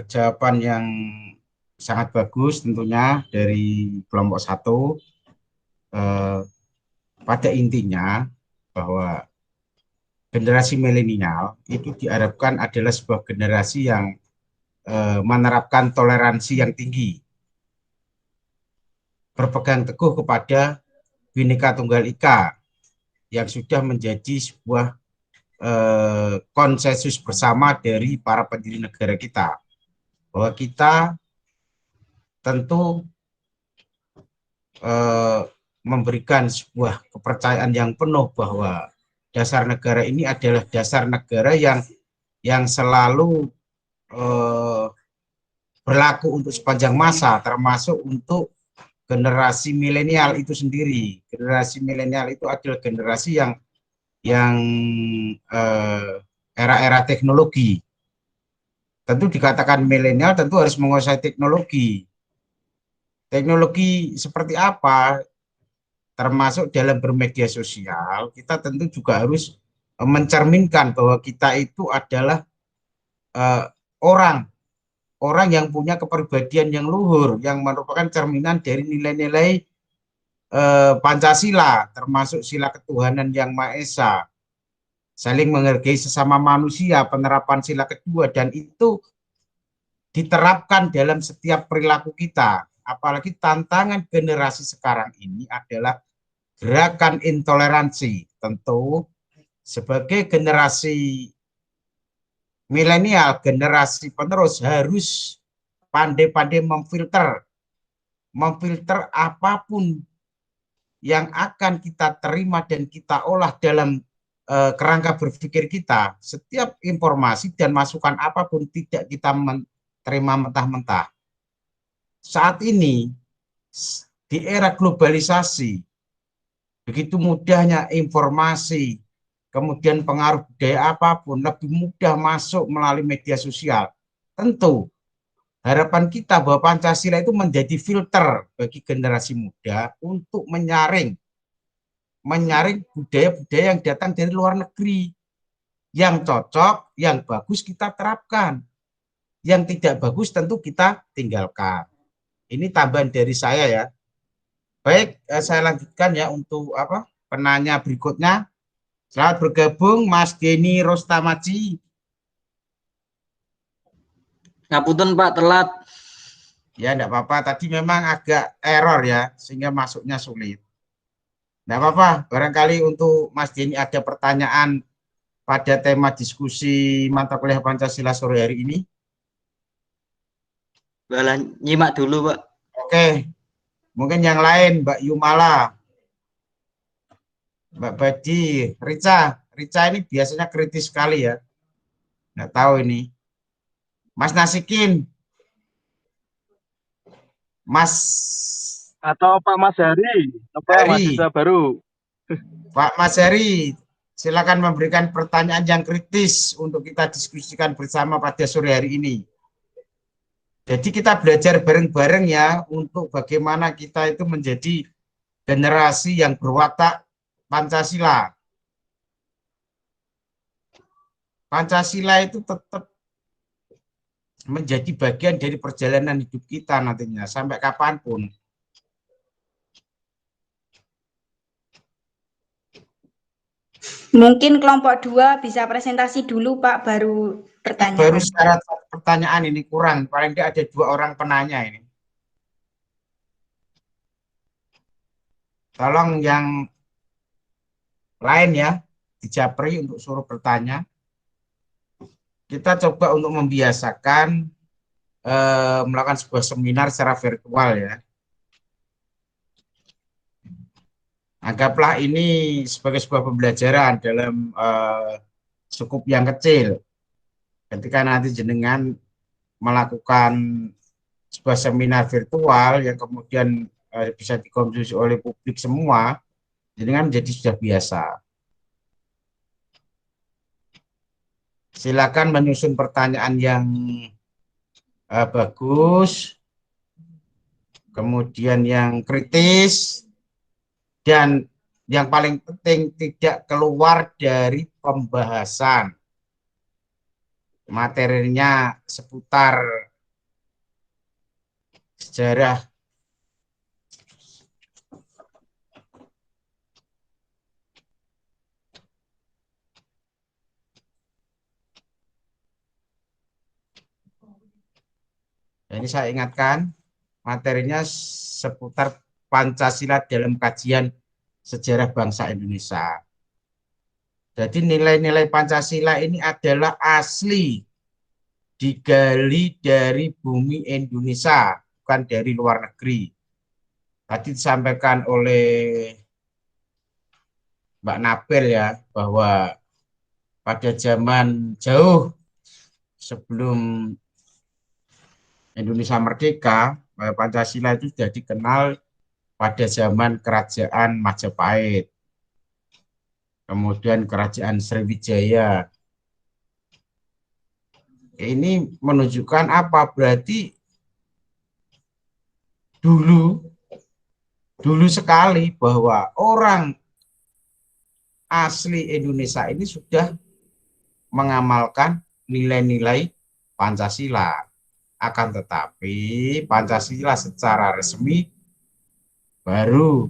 jawaban yang sangat bagus tentunya dari kelompok 1. Pada intinya bahwa generasi milenial itu diharapkan adalah sebuah generasi yang menerapkan toleransi yang tinggi, berpegang teguh kepada Bhinneka Tunggal Ika yang sudah menjadi sebuah konsensus bersama dari para pendiri negara kita, bahwa kita tentu memberikan sebuah kepercayaan yang penuh bahwa dasar negara ini adalah dasar negara yang selalu berlaku untuk sepanjang masa, termasuk untuk generasi milenial itu sendiri. Generasi milenial itu adalah generasi yang era-era teknologi. Tentu dikatakan milenial tentu harus menguasai teknologi. Teknologi seperti apa? Termasuk dalam bermedia sosial, kita tentu juga harus mencerminkan bahwa kita itu adalah orang yang punya kepribadian yang luhur, yang merupakan cerminan dari nilai-nilai Pancasila, termasuk sila ketuhanan yang Maha Esa, saling menghargai sesama manusia, penerapan sila kedua, dan itu diterapkan dalam setiap perilaku kita. Apalagi tantangan generasi sekarang ini adalah gerakan intoleransi. Tentu sebagai generasi milenial, generasi penerus harus pandai-pandai memfilter apapun yang akan kita terima dan kita olah dalam kerangka berpikir kita. Setiap informasi dan masukan apapun tidak kita terima mentah-mentah. Saat ini di era globalisasi, begitu mudahnya informasi, kemudian pengaruh budaya apapun lebih mudah masuk melalui media sosial. Tentu harapan kita bahwa Pancasila itu menjadi filter bagi generasi muda untuk menyaring budaya-budaya yang datang dari luar negeri. Yang cocok, yang bagus kita terapkan. Yang tidak bagus tentu kita tinggalkan. Ini tambahan dari saya ya. Baik, saya lanjutkan ya untuk penanya berikutnya. Selamat bergabung Mas Denny Rostamaji. Ngapunten Pak, telat. Ya, enggak apa-apa. Tadi memang agak error ya, sehingga masuknya sulit. Enggak apa-apa. Barangkali untuk Mas Denny ada pertanyaan pada tema diskusi mata kuliah Pancasila sore hari ini. Nyimak dulu Pak. Oke, mungkin yang lain Mbak Yumala, Mbak Badi, Rica ini biasanya kritis sekali ya. Nggak tahu ini. Mas Nasikin, Mas Atau Pak Mas Hari, mahasiswa baru. Pak Mas Heri, silakan memberikan pertanyaan yang kritis untuk kita diskusikan bersama pada sore hari ini. Jadi kita belajar bareng-bareng ya untuk bagaimana kita itu menjadi generasi yang berwatak Pancasila. Pancasila itu tetap menjadi bagian dari perjalanan hidup kita nantinya sampai kapanpun. Mungkin kelompok 2 bisa presentasi dulu Pak, baru pertanyaan. Baru syarat pertanyaan ini kurang, paling tidak ada 2 orang penanya ini. Tolong yang lain ya, dijapri untuk suruh bertanya. Kita coba untuk membiasakan melakukan sebuah seminar secara virtual ya. Anggaplah ini sebagai sebuah pembelajaran dalam skup yang kecil. ketika nanti jenengan melakukan sebuah seminar virtual yang kemudian bisa dikonsumsi oleh publik semua, jenengan menjadi sudah biasa. Silakan menyusun pertanyaan yang bagus, kemudian yang kritis, dan yang paling penting tidak keluar dari pembahasan. Materinya seputar sejarah ini saya ingatkan, materinya seputar Pancasila dalam kajian sejarah bangsa Indonesia. Jadi nilai-nilai Pancasila ini adalah asli, digali dari bumi Indonesia, bukan dari luar negeri. Tadi disampaikan oleh Mbak Nabel ya, bahwa pada zaman jauh sebelum Indonesia merdeka, Pancasila itu sudah dikenal pada zaman kerajaan Majapahit, kemudian kerajaan Sriwijaya. Ini menunjukkan apa? Berarti dulu sekali bahwa orang asli Indonesia ini sudah mengamalkan nilai-nilai Pancasila. Akan tetapi Pancasila secara resmi baru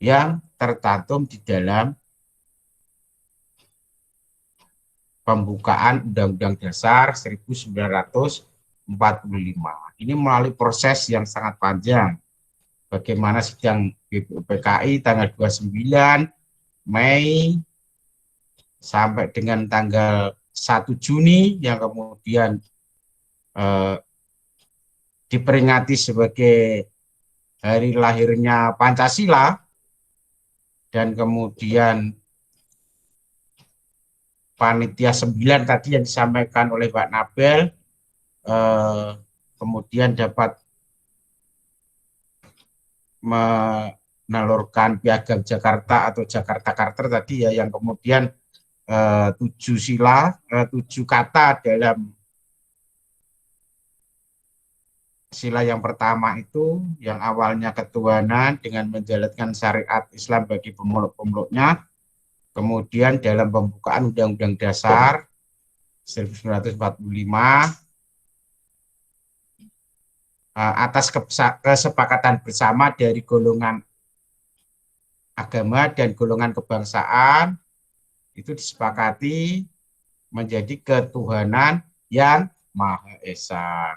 yang tercantum di dalam pembukaan Undang-Undang Dasar 1945. Ini melalui proses yang sangat panjang. Bagaimana sidang BPUPKI tanggal 29 Mei sampai dengan tanggal 1 Juni yang kemudian diperingati sebagai hari lahirnya Pancasila, dan kemudian panitia 9 tadi yang disampaikan oleh Pak Nabel, kemudian dapat menelurkan piagam Jakarta atau Jakarta Charter tadi ya, yang kemudian 7 kata dalam sila yang pertama itu, yang awalnya ketuhanan dengan menjalankan syariat Islam bagi pemeluk-pemeluknya. Kemudian dalam pembukaan Undang-Undang Dasar 1945 atas kesepakatan bersama dari golongan agama dan golongan kebangsaan, itu disepakati menjadi ketuhanan yang Maha Esa.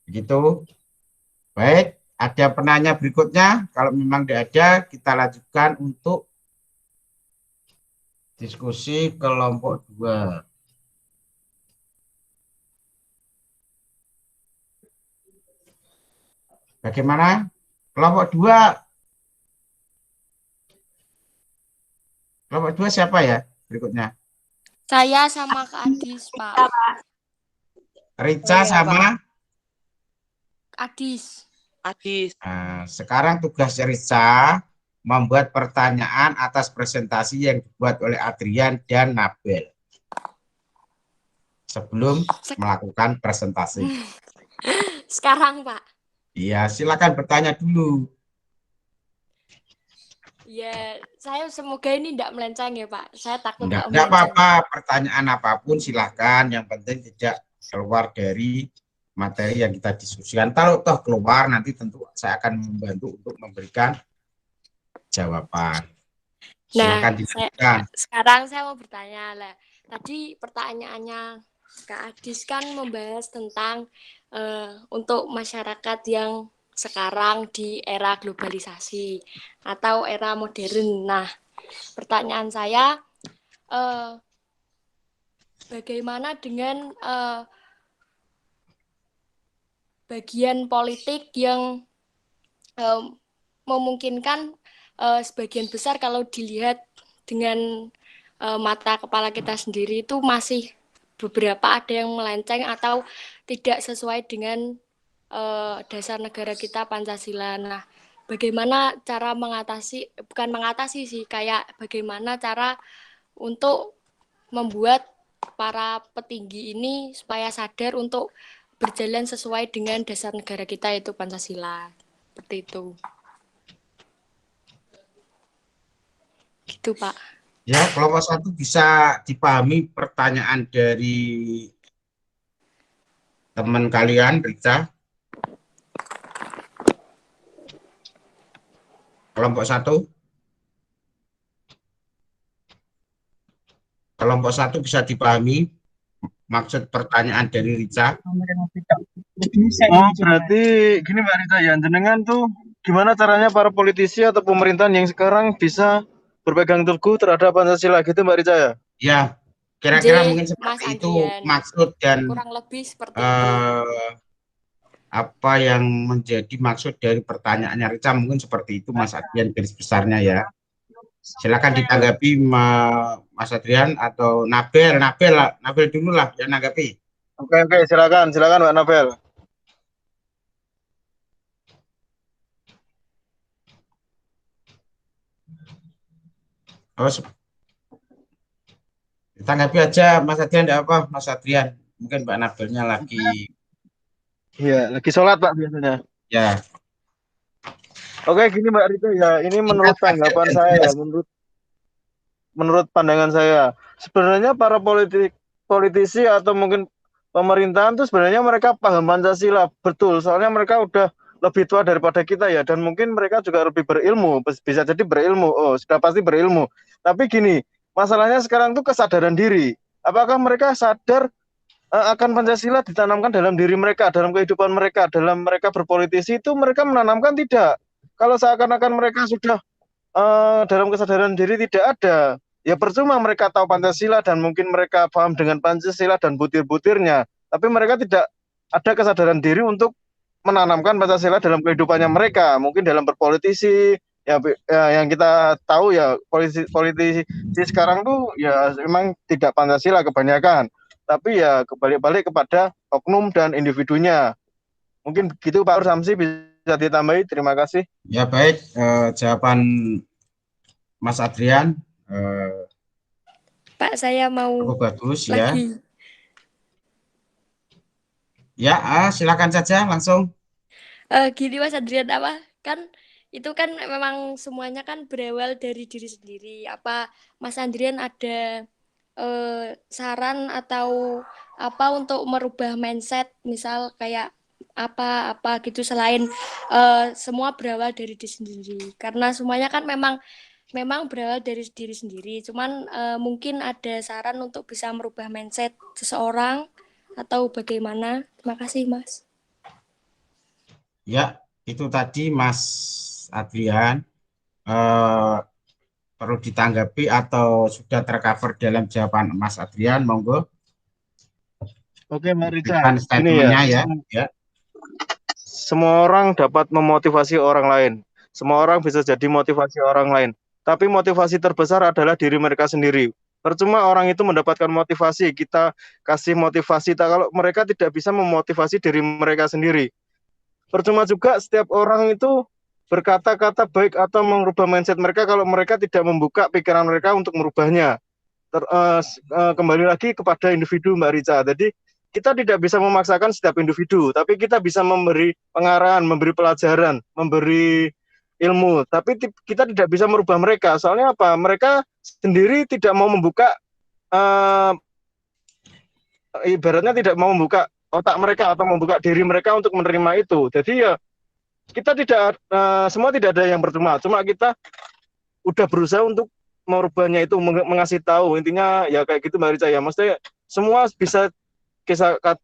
Begitu. Baik, ada penanya berikutnya? Kalau memang tidak ada, kita lanjutkan untuk diskusi kelompok 2. Bagaimana? Kelompok 2. Kelompok 2 siapa ya berikutnya? Saya sama Kak Adis, Pak. Rica sama Adis. Nah, sekarang tugas Rica membuat pertanyaan atas presentasi yang dibuat oleh Adrian dan Nabel sebelum melakukan presentasi. Sekarang, Pak. Iya, silakan bertanya dulu. Ya, saya semoga ini tidak melenceng ya, Pak. Saya takut Enggak melenceng. apa-apa, pertanyaan apapun silakan, yang penting tidak keluar dari materi yang kita diskusikan. Kalau toh keluar, nanti tentu saya akan membantu untuk memberikan jawaban. Silakan dilanjutkan. Sekarang saya mau bertanya lah. Tadi pertanyaannya Kak Adis kan membahas tentang untuk masyarakat yang sekarang di era globalisasi atau era modern. Nah, pertanyaan saya, bagaimana dengan bagian politik yang memungkinkan sebagian besar kalau dilihat dengan mata kepala kita sendiri itu masih beberapa ada yang melenceng atau tidak sesuai dengan dasar negara kita Pancasila. Nah, bagaimana cara mengatasi, bukan mengatasi sih, kayak bagaimana cara untuk membuat para petinggi ini supaya sadar untuk berjalan sesuai dengan dasar negara kita yaitu Pancasila. Seperti itu. Gitu, Pak. Ya, kelompok 1 bisa dipahami pertanyaan dari teman kalian, Rica. Kelompok 1. Kelompok 1 bisa dipahami maksud pertanyaan dari Rica. Oh, berarti gini Mbak Rita ya, jenengan tuh gimana caranya para politisi atau pemerintahan yang sekarang bisa berpegang teguh terhadap Pancasila gitu Mbak Rita ya? Ya, kira-kira mungkin Mas seperti itu Andrian. maksud dan Kurang lebih seperti itu. apa yang menjadi maksud dari pertanyaannya Rica mungkin seperti itu Mas Adrian garis besarnya ya. Silakan ditanggapi Mas Adrian atau Nabel dulu lah yang nanggapi. Oke, silakan Mbak Nabel. Oh, ditanggapi aja Mas Adrian, enggak apa Mas Adrian. Mungkin Mbak Nabelnya lagi. Iya, lagi sholat Pak biasanya. Ya. Oke, gini Mbak Rita ya, ini menurut tanggapan saya ya, menurut pandangan saya, sebenarnya para politisi atau mungkin pemerintahan tuh sebenarnya mereka paham Pancasila betul, soalnya mereka udah lebih tua daripada kita ya, dan mungkin mereka juga lebih berilmu, bisa jadi berilmu, sudah pasti berilmu. Tapi gini, masalahnya sekarang tuh kesadaran diri. Apakah mereka sadar akan Pancasila ditanamkan dalam diri mereka, dalam kehidupan mereka, dalam mereka berpolitisi itu mereka menanamkan tidak? Kalau seakan-akan mereka sudah dalam kesadaran diri tidak ada, ya percuma mereka tahu Pancasila dan mungkin mereka paham dengan Pancasila dan butir-butirnya, tapi mereka tidak ada kesadaran diri untuk menanamkan Pancasila dalam kehidupannya mereka, mungkin dalam berpolitisi, ya yang kita tahu ya politisi sekarang tuh ya memang tidak Pancasila kebanyakan, tapi ya kebalik-balik kepada oknum dan individunya. Mungkin begitu Pak Samsi, bisa ditambahi, terima kasih. Ya baik, jawaban Mas Adrian. Pak, saya mau bagus lagi. Ya, silakan saja langsung. Gini Mas Adrian, apa kan itu kan memang semuanya kan berawal dari diri sendiri. Apa Mas Adrian ada saran atau apa untuk merubah mindset, misal kayak apa gitu selain semua berawal dari diri sendiri, karena semuanya kan memang berawal dari diri sendiri, cuman mungkin ada saran untuk bisa merubah mindset seseorang atau bagaimana? Terima kasih Mas. Ya, itu tadi Mas Adrian, perlu ditanggapi atau sudah tercover dalam jawaban Mas Adrian, monggo. Oke Mbak Rica, ini ya. Semua orang dapat memotivasi orang lain. Semua orang bisa jadi motivasi orang lain. Tapi motivasi terbesar adalah diri mereka sendiri. Percuma orang itu mendapatkan motivasi, kita kasih motivasi, kalau mereka tidak bisa memotivasi diri mereka sendiri. Percuma juga setiap orang itu berkata-kata baik atau merubah mindset mereka kalau mereka tidak membuka pikiran mereka untuk merubahnya. Kembali lagi kepada individu Mbak Rica. Jadi kita tidak bisa memaksakan setiap individu, tapi kita bisa memberi pengarahan, memberi pelajaran, memberi ilmu. Tapi kita tidak bisa merubah mereka. Soalnya apa? Mereka sendiri tidak mau membuka, ibaratnya tidak mau membuka otak mereka atau membuka diri mereka untuk menerima itu. Jadi ya kita tidak, semua tidak ada yang percuma. Cuma kita udah berusaha untuk merubahnya itu, mengasih tahu. Intinya ya kayak gitu Mbak Rica ya. Maksudnya semua bisa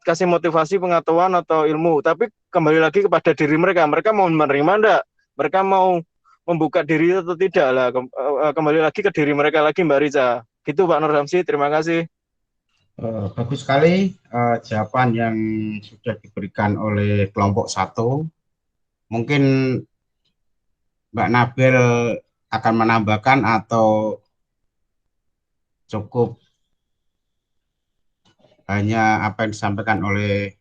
kasih motivasi, pengetahuan atau ilmu. Tapi kembali lagi kepada diri mereka. Mereka mau menerima enggak? Mereka mau membuka diri atau tidak lah. Kembali lagi ke diri mereka lagi Mbak Rica. Gitu Pak Nur Hamsi, terima kasih. Bagus sekali jawaban yang sudah diberikan oleh kelompok 1. Mungkin Mbak Nabel akan menambahkan atau cukup hanya apa yang disampaikan oleh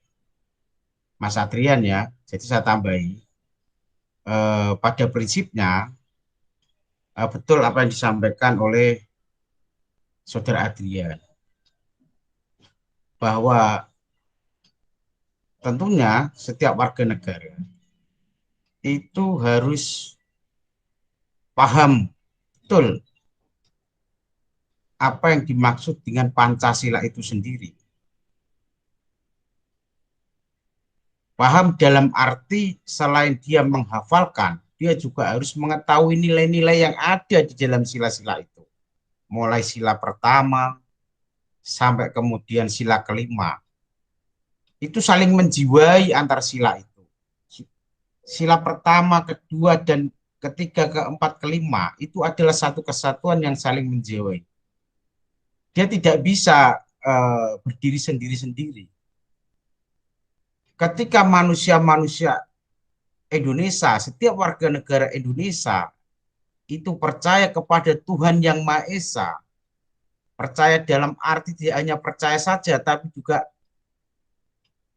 Mas Adrian ya. Jadi saya tambahi, pada prinsipnya betul apa yang disampaikan oleh Saudara Adrian, bahwa tentunya setiap warga negara itu harus paham betul apa yang dimaksud dengan Pancasila itu sendiri. Paham dalam arti selain dia menghafalkan, dia juga harus mengetahui nilai-nilai yang ada di dalam sila-sila itu. Mulai sila pertama sampai kemudian sila kelima. Itu saling menjiwai antar sila itu. Sila pertama, kedua, dan ketiga, keempat, kelima itu adalah satu kesatuan yang saling menjiwai. Dia tidak bisa berdiri sendiri-sendiri. Ketika manusia-manusia Indonesia, setiap warga negara Indonesia itu percaya kepada Tuhan Yang Maha Esa, percaya dalam arti tidak hanya percaya saja, tapi juga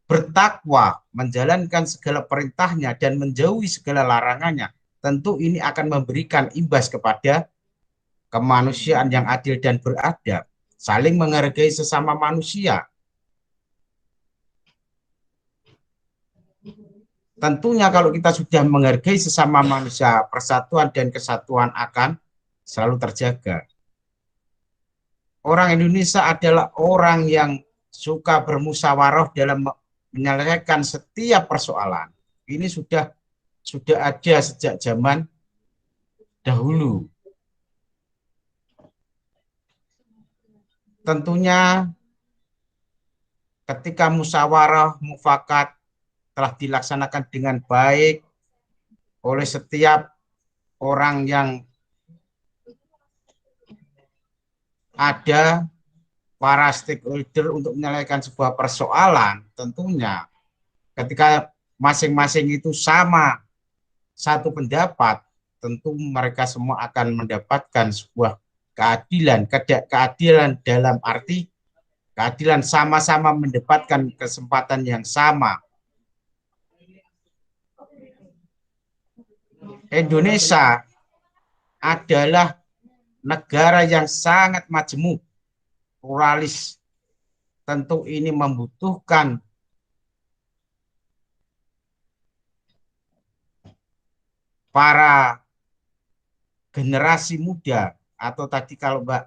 bertakwa, menjalankan segala perintahnya dan menjauhi segala larangannya, tentu ini akan memberikan imbas kepada kemanusiaan yang adil dan beradab, saling menghargai sesama manusia. Tentunya kalau kita sudah menghargai sesama manusia, persatuan dan kesatuan akan selalu terjaga. Orang Indonesia adalah orang yang suka bermusyawarah dalam menyelesaikan setiap persoalan. Ini sudah ada sejak zaman dahulu. Tentunya ketika musyawarah mufakat telah dilaksanakan dengan baik oleh setiap orang yang ada, para stakeholder untuk menyelesaikan sebuah persoalan, tentunya ketika masing-masing itu sama satu pendapat, tentu mereka semua akan mendapatkan sebuah keadilan. Keadilan dalam arti keadilan sama-sama mendapatkan kesempatan yang sama. Indonesia adalah negara yang sangat majemuk, pluralis. Tentu ini membutuhkan para generasi muda, atau tadi kalau Mbak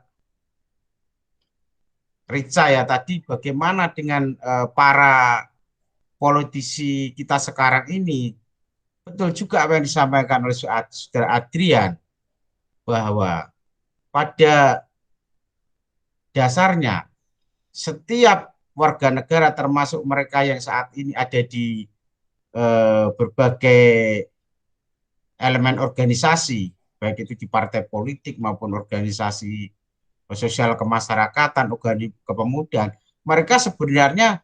Rica ya tadi, bagaimana dengan para politisi kita sekarang ini. Betul juga apa yang disampaikan oleh Saudara Adrian, bahwa pada dasarnya setiap warga negara, termasuk mereka yang saat ini ada di berbagai elemen organisasi, baik itu di partai politik maupun organisasi sosial kemasyarakatan, organisasi kepemudaan, mereka sebenarnya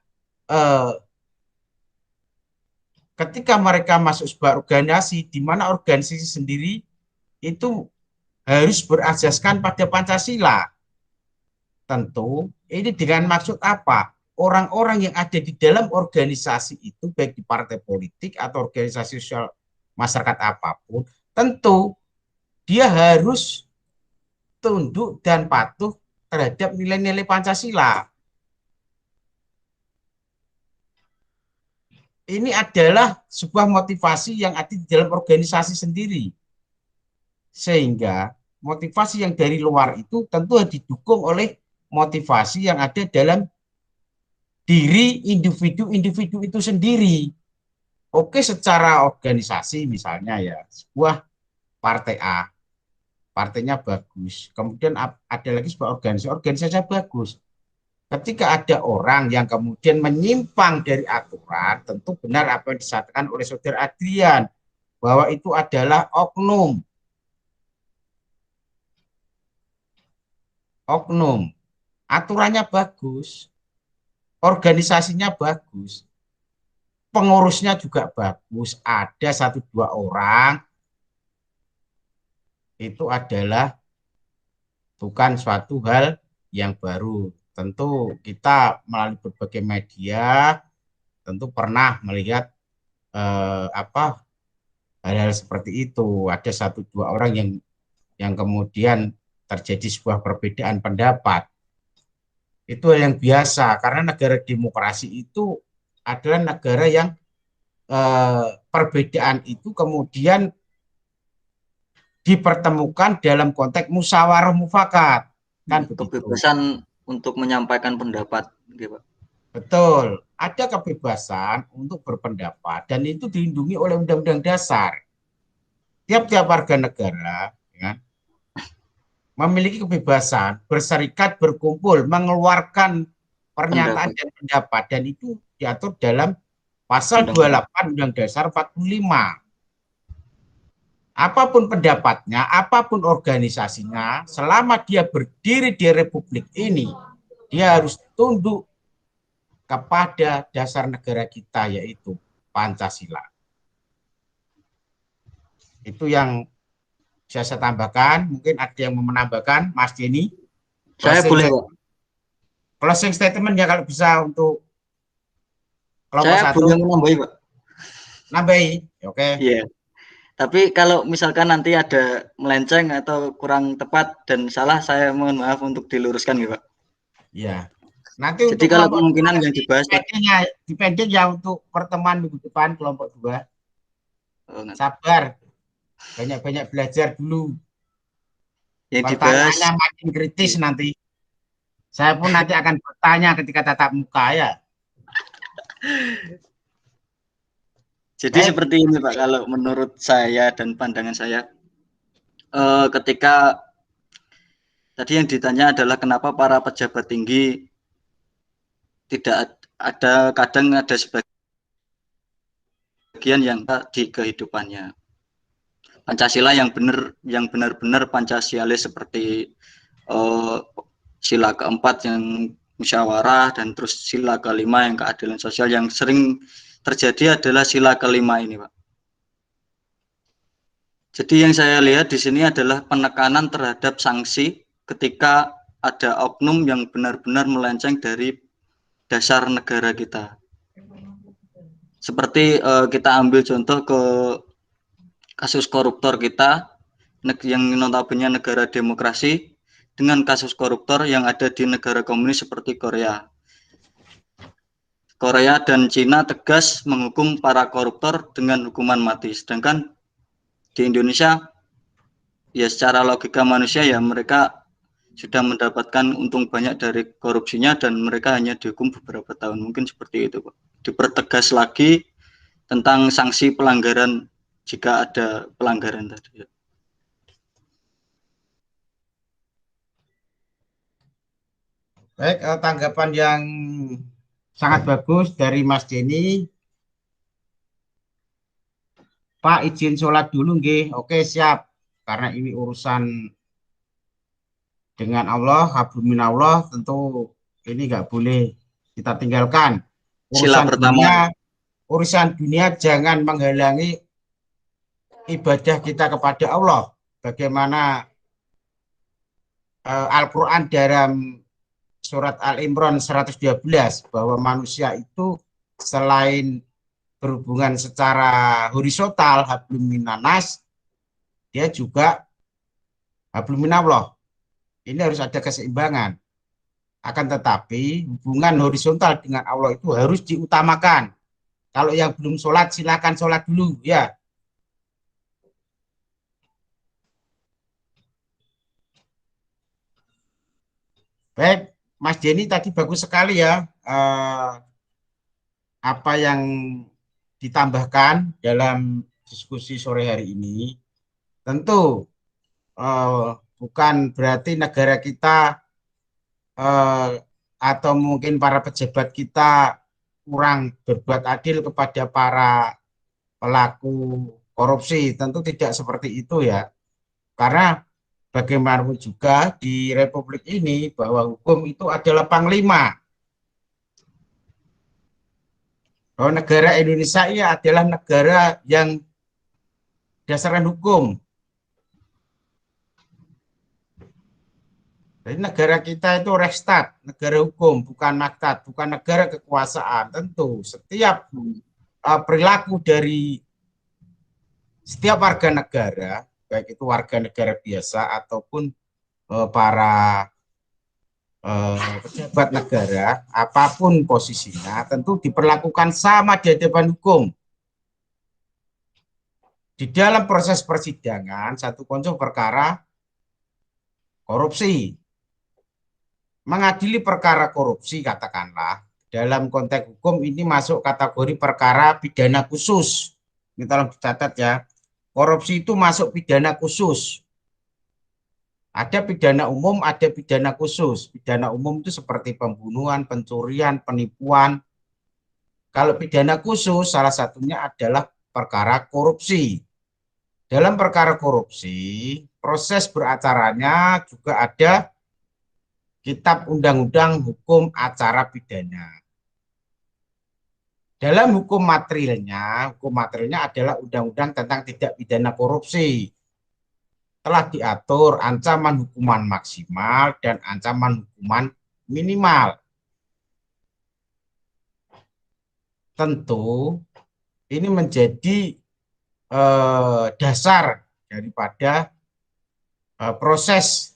ketika mereka masuk sebuah organisasi, di mana organisasi sendiri itu harus berasaskan pada Pancasila. Tentu ini dengan maksud apa? Orang-orang yang ada di dalam organisasi itu, baik di partai politik atau organisasi sosial masyarakat apapun, tentu dia harus tunduk dan patuh terhadap nilai-nilai Pancasila. Ini adalah sebuah motivasi yang ada di dalam organisasi sendiri. Sehingga motivasi yang dari luar itu tentu didukung oleh motivasi yang ada dalam diri individu-individu itu sendiri. Oke, secara organisasi misalnya ya, sebuah partai A, partainya bagus. Kemudian ada lagi sebuah organisasinya bagus. Ketika ada orang yang kemudian menyimpang dari aturan, tentu benar apa yang disampaikan oleh Saudara Adrian, bahwa itu adalah oknum. Oknum. Aturannya bagus, organisasinya bagus, pengurusnya juga bagus, ada 1-2 orang, itu adalah bukan suatu hal yang baru. Tentu kita melalui berbagai media tentu pernah melihat hal-hal seperti itu. Ada satu dua orang yang kemudian terjadi sebuah perbedaan pendapat. Itu hal yang biasa karena negara demokrasi itu adalah negara yang perbedaan itu kemudian dipertemukan dalam konteks musyawarah mufakat, kan begitu. Kebebasan untuk menyampaikan pendapat, gitu, Pak. Betul, ada kebebasan untuk berpendapat dan itu dilindungi oleh Undang-Undang Dasar. Tiap-tiap warga negara ya, memiliki kebebasan berserikat, berkumpul, mengeluarkan pernyataan dan pendapat, dan itu diatur dalam pasal 28 Undang Dasar 45. Apapun pendapatnya, apapun organisasinya, selama dia berdiri di Republik ini, dia harus tunduk kepada dasar negara kita, yaitu Pancasila. Itu yang bisa saya tambahkan. Mungkin ada yang mau menambahkan, Mas Denny? Saya boleh, Pak. Closing statement ya kalau bisa untuk kelompok Saya satu. boleh menambahi, Pak. Nambahi, oke. Iya. Tapi kalau misalkan nanti ada melenceng atau kurang tepat dan salah, saya mohon maaf untuk diluruskan, ya, Pak. Iya. Nanti jadi untuk kalau kemungkinan yang dibahas, dipending ya untuk pertemuan minggu depan kelompok 2. Sabar, banyak-banyak belajar dulu. Yang dibahas pertanyaannya makin kritis nanti. Saya pun nanti akan bertanya ketika tatap muka ya. Jadi seperti ini, Pak, kalau menurut saya dan pandangan saya, ketika tadi yang ditanya adalah kenapa para pejabat tinggi tidak ada, kadang ada sebagian yang di kehidupannya. Pancasila yang benar-benar Pancasialis seperti sila keempat yang musyawarah, dan terus sila kelima yang keadilan sosial. Yang sering terjadi adalah sila kelima ini, Pak. Jadi yang saya lihat di sini adalah penekanan terhadap sanksi ketika ada oknum yang benar-benar melenceng dari dasar negara kita. Seperti kita ambil contoh ke kasus koruptor kita yang notabene negara demokrasi dengan kasus koruptor yang ada di negara komunis seperti Korea. Korea dan Cina tegas menghukum para koruptor dengan hukuman mati. Sedangkan di Indonesia, ya secara logika manusia ya mereka sudah mendapatkan untung banyak dari korupsinya dan mereka hanya dihukum beberapa tahun. Mungkin seperti itu, Pak. Dipertegas lagi tentang sanksi pelanggaran jika ada pelanggaran tadi. Baik, tanggapan yang sangat bagus dari Mas Denny. Pak, izin sholat dulu, nggih. Oke, siap. Karena ini urusan dengan Allah, hablum minallah, tentu ini nggak boleh kita tinggalkan. Urusan dunia jangan menghalangi ibadah kita kepada Allah. Bagaimana Al-Quran dalam surat Al-Imran 112 bahwa manusia itu selain berhubungan secara horizontal hablum minanas, dia juga hablum minallah. Ini harus ada keseimbangan. Akan tetapi hubungan horizontal dengan Allah itu harus diutamakan. Kalau yang belum sholat silakan sholat dulu ya. Baik, Mas Denny tadi bagus sekali ya. Apa yang ditambahkan dalam diskusi sore hari ini. Tentu bukan berarti negara kita atau mungkin para pejabat kita kurang berbuat adil kepada para pelaku korupsi. Tentu tidak seperti itu ya. Karena bagaimanapun juga di Republik ini bahwa hukum itu adalah panglima. Bahwa negara Indonesia ini adalah negara yang berdasarkan hukum. Jadi negara kita itu Rechtsstaat, negara hukum, bukan maktat, bukan negara kekuasaan. Tentu setiap perilaku dari setiap warga negara, baik itu warga negara biasa ataupun para pejabat negara, apapun posisinya, tentu diperlakukan sama di hadapan hukum. Di dalam proses persidangan, satu konco perkara korupsi, mengadili perkara korupsi, katakanlah, dalam konteks hukum ini masuk kategori perkara pidana khusus. Ini tolong dicatat ya. Korupsi itu masuk pidana khusus. Ada pidana umum, ada pidana khusus. Pidana umum itu seperti pembunuhan, pencurian, penipuan. Kalau pidana khusus, salah satunya adalah perkara korupsi. Dalam perkara korupsi, proses beracaranya juga ada Kitab Undang-Undang Hukum Acara Pidana. Dalam hukum materialnya adalah Undang-Undang tentang Tindak Pidana Korupsi. Telah diatur ancaman hukuman maksimal dan ancaman hukuman minimal. Tentu ini menjadi dasar daripada proses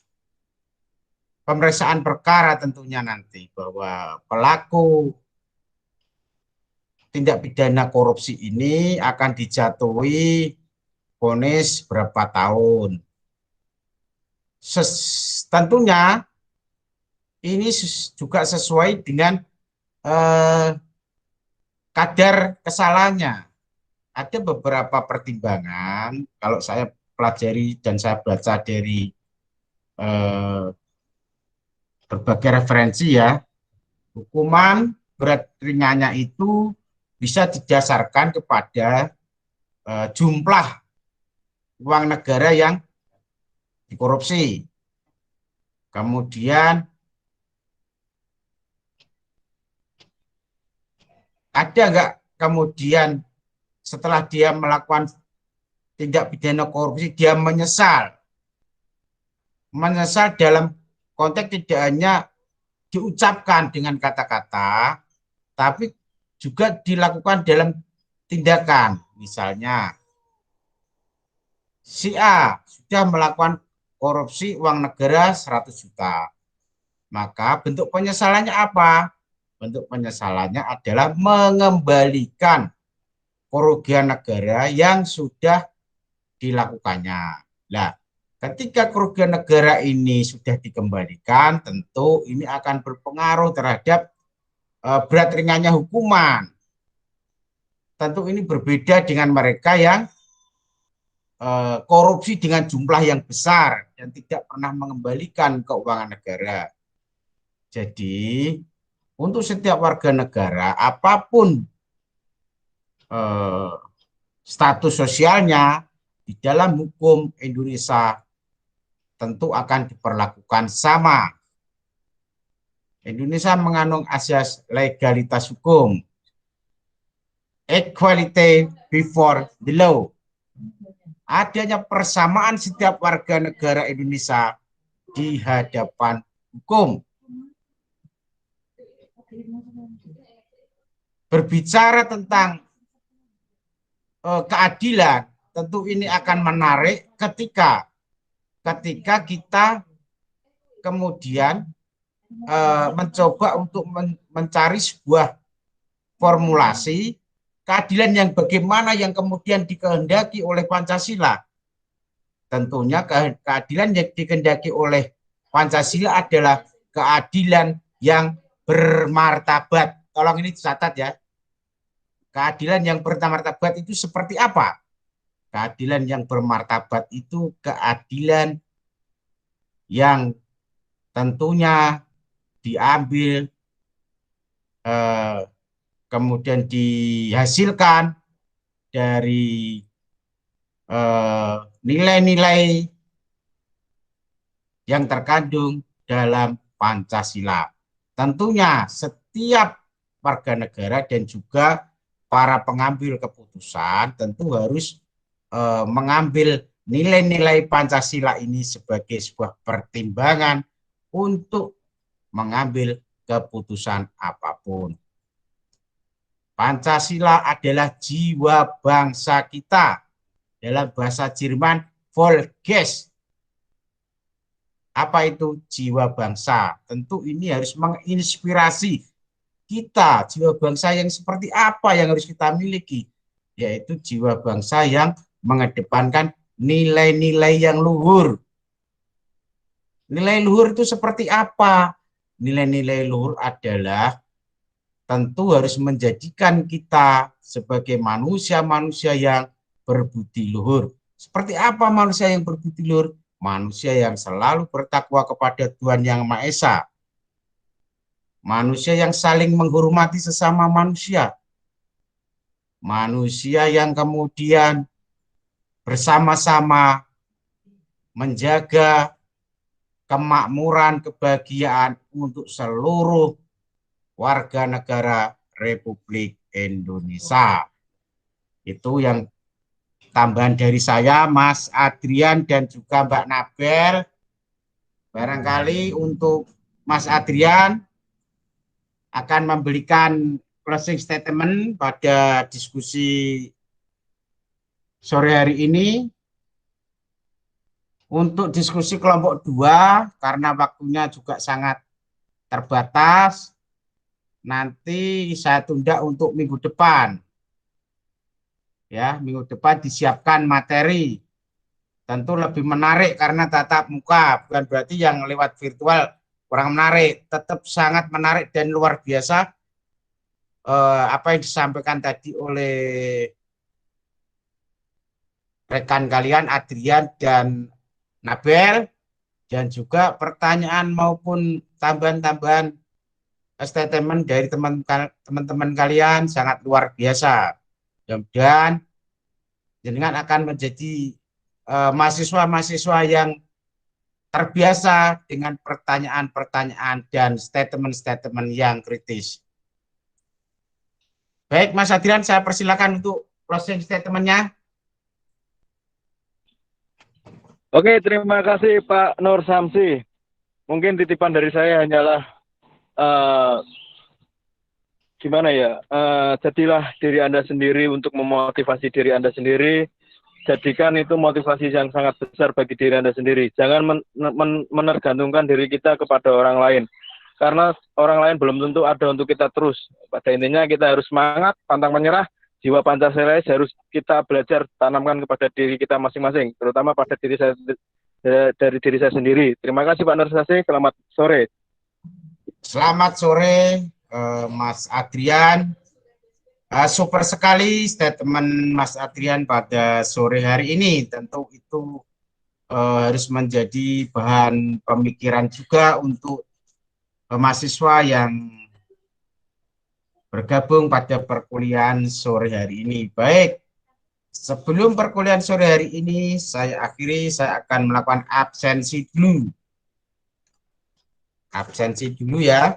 pemeriksaan perkara tentunya nanti, bahwa pelaku tindak pidana korupsi ini akan dijatuhi vonis berapa tahun. Tentunya ini juga sesuai dengan kadar kesalahannya. Ada beberapa pertimbangan, kalau saya pelajari dan saya baca dari berbagai referensi ya, hukuman berat ringannya itu bisa didasarkan kepada jumlah uang negara yang dikorupsi. Kemudian ada nggak kemudian setelah dia melakukan tindak pidana korupsi dia menyesal dalam konteks tidak hanya diucapkan dengan kata-kata, tapi juga dilakukan dalam tindakan. Misalnya, si A sudah melakukan korupsi uang negara 100 juta. Maka bentuk penyesalannya apa? Bentuk penyesalannya adalah mengembalikan kerugian negara yang sudah dilakukannya. Nah, ketika kerugian negara ini sudah dikembalikan, tentu ini akan berpengaruh terhadap berat ringannya hukuman. Tentu ini berbeda dengan mereka yang korupsi dengan jumlah yang besar dan tidak pernah mengembalikan keuangan negara. Jadi, untuk setiap warga negara, apapun status sosialnya, di dalam hukum Indonesia tentu akan diperlakukan sama. Indonesia mengandung asas legalitas hukum, equality before the law. Adanya persamaan setiap warga negara Indonesia di hadapan hukum. Berbicara tentang keadilan, tentu ini akan menarik ketika kita kemudian mencoba untuk mencari sebuah formulasi keadilan yang bagaimana yang kemudian dikehendaki oleh Pancasila. Tentunya keadilan yang dikehendaki oleh Pancasila adalah keadilan yang bermartabat. Tolong ini dicatat ya. Keadilan yang bermartabat itu seperti apa? Keadilan yang bermartabat itu keadilan yang tentunya diambil kemudian dihasilkan dari nilai-nilai yang terkandung dalam Pancasila. Tentunya setiap warga negara dan juga para pengambil keputusan tentu harus mengambil nilai-nilai Pancasila ini sebagai sebuah pertimbangan untuk mengambil keputusan apapun. Pancasila adalah jiwa bangsa kita. Dalam bahasa Jerman, Volksgeist. Apa itu jiwa bangsa? Tentu ini harus menginspirasi kita. Jiwa bangsa yang seperti apa yang harus kita miliki? Yaitu jiwa bangsa yang mengedepankan nilai-nilai yang luhur. Nilai luhur itu seperti apa? Nilai-nilai luhur adalah tentu harus menjadikan kita sebagai manusia-manusia yang berbudi luhur. Seperti apa manusia yang berbudi luhur? Manusia yang selalu bertakwa kepada Tuhan Yang Maha Esa. Manusia yang saling menghormati sesama manusia. Manusia yang kemudian bersama-sama menjaga kemakmuran, kebahagiaan untuk seluruh warga negara Republik Indonesia. Itu yang tambahan dari saya, Mas Adrian dan juga Mbak Nabel. Barangkali untuk Mas Adrian akan memberikan closing statement pada diskusi sore hari ini. Untuk diskusi kelompok 2, karena waktunya juga sangat terbatas, nanti saya tunda untuk minggu depan. Ya, minggu depan disiapkan materi. Tentu lebih menarik karena tatap muka, bukan berarti yang lewat virtual kurang menarik. Tetap sangat menarik dan luar biasa apa yang disampaikan tadi oleh rekan kalian Adrian dan Nabel, dan juga pertanyaan maupun tambahan-tambahan statement dari teman-teman kalian sangat luar biasa. Mudah-mudahan jenengan akan menjadi mahasiswa-mahasiswa yang terbiasa dengan pertanyaan-pertanyaan dan statement-statement yang kritis. Baik, Mas Adrian, saya persilakan untuk closing statement-nya. Oke, terima kasih Pak Nur Samsi. Mungkin titipan dari saya hanyalah gimana ya, jadilah diri Anda sendiri untuk memotivasi diri Anda sendiri. Jadikan itu motivasi yang sangat besar bagi diri Anda sendiri. Jangan menergantungkan diri kita kepada orang lain. Karena orang lain belum tentu ada untuk kita terus. Pada intinya kita harus semangat, pantang menyerah. Jiwa Pancasila harus kita belajar tanamkan kepada diri kita masing-masing, terutama pada diri saya sendiri. Terima kasih Pak Nur Samsi. Selamat sore. Selamat sore, Mas Adrian. Super sekali statement Mas Adrian pada sore hari ini. Tentu itu harus menjadi bahan pemikiran juga untuk mahasiswa yang bergabung pada perkuliahan sore hari ini. Baik, sebelum perkuliahan sore hari ini saya akhiri, saya akan melakukan absensi dulu. Absensi dulu ya.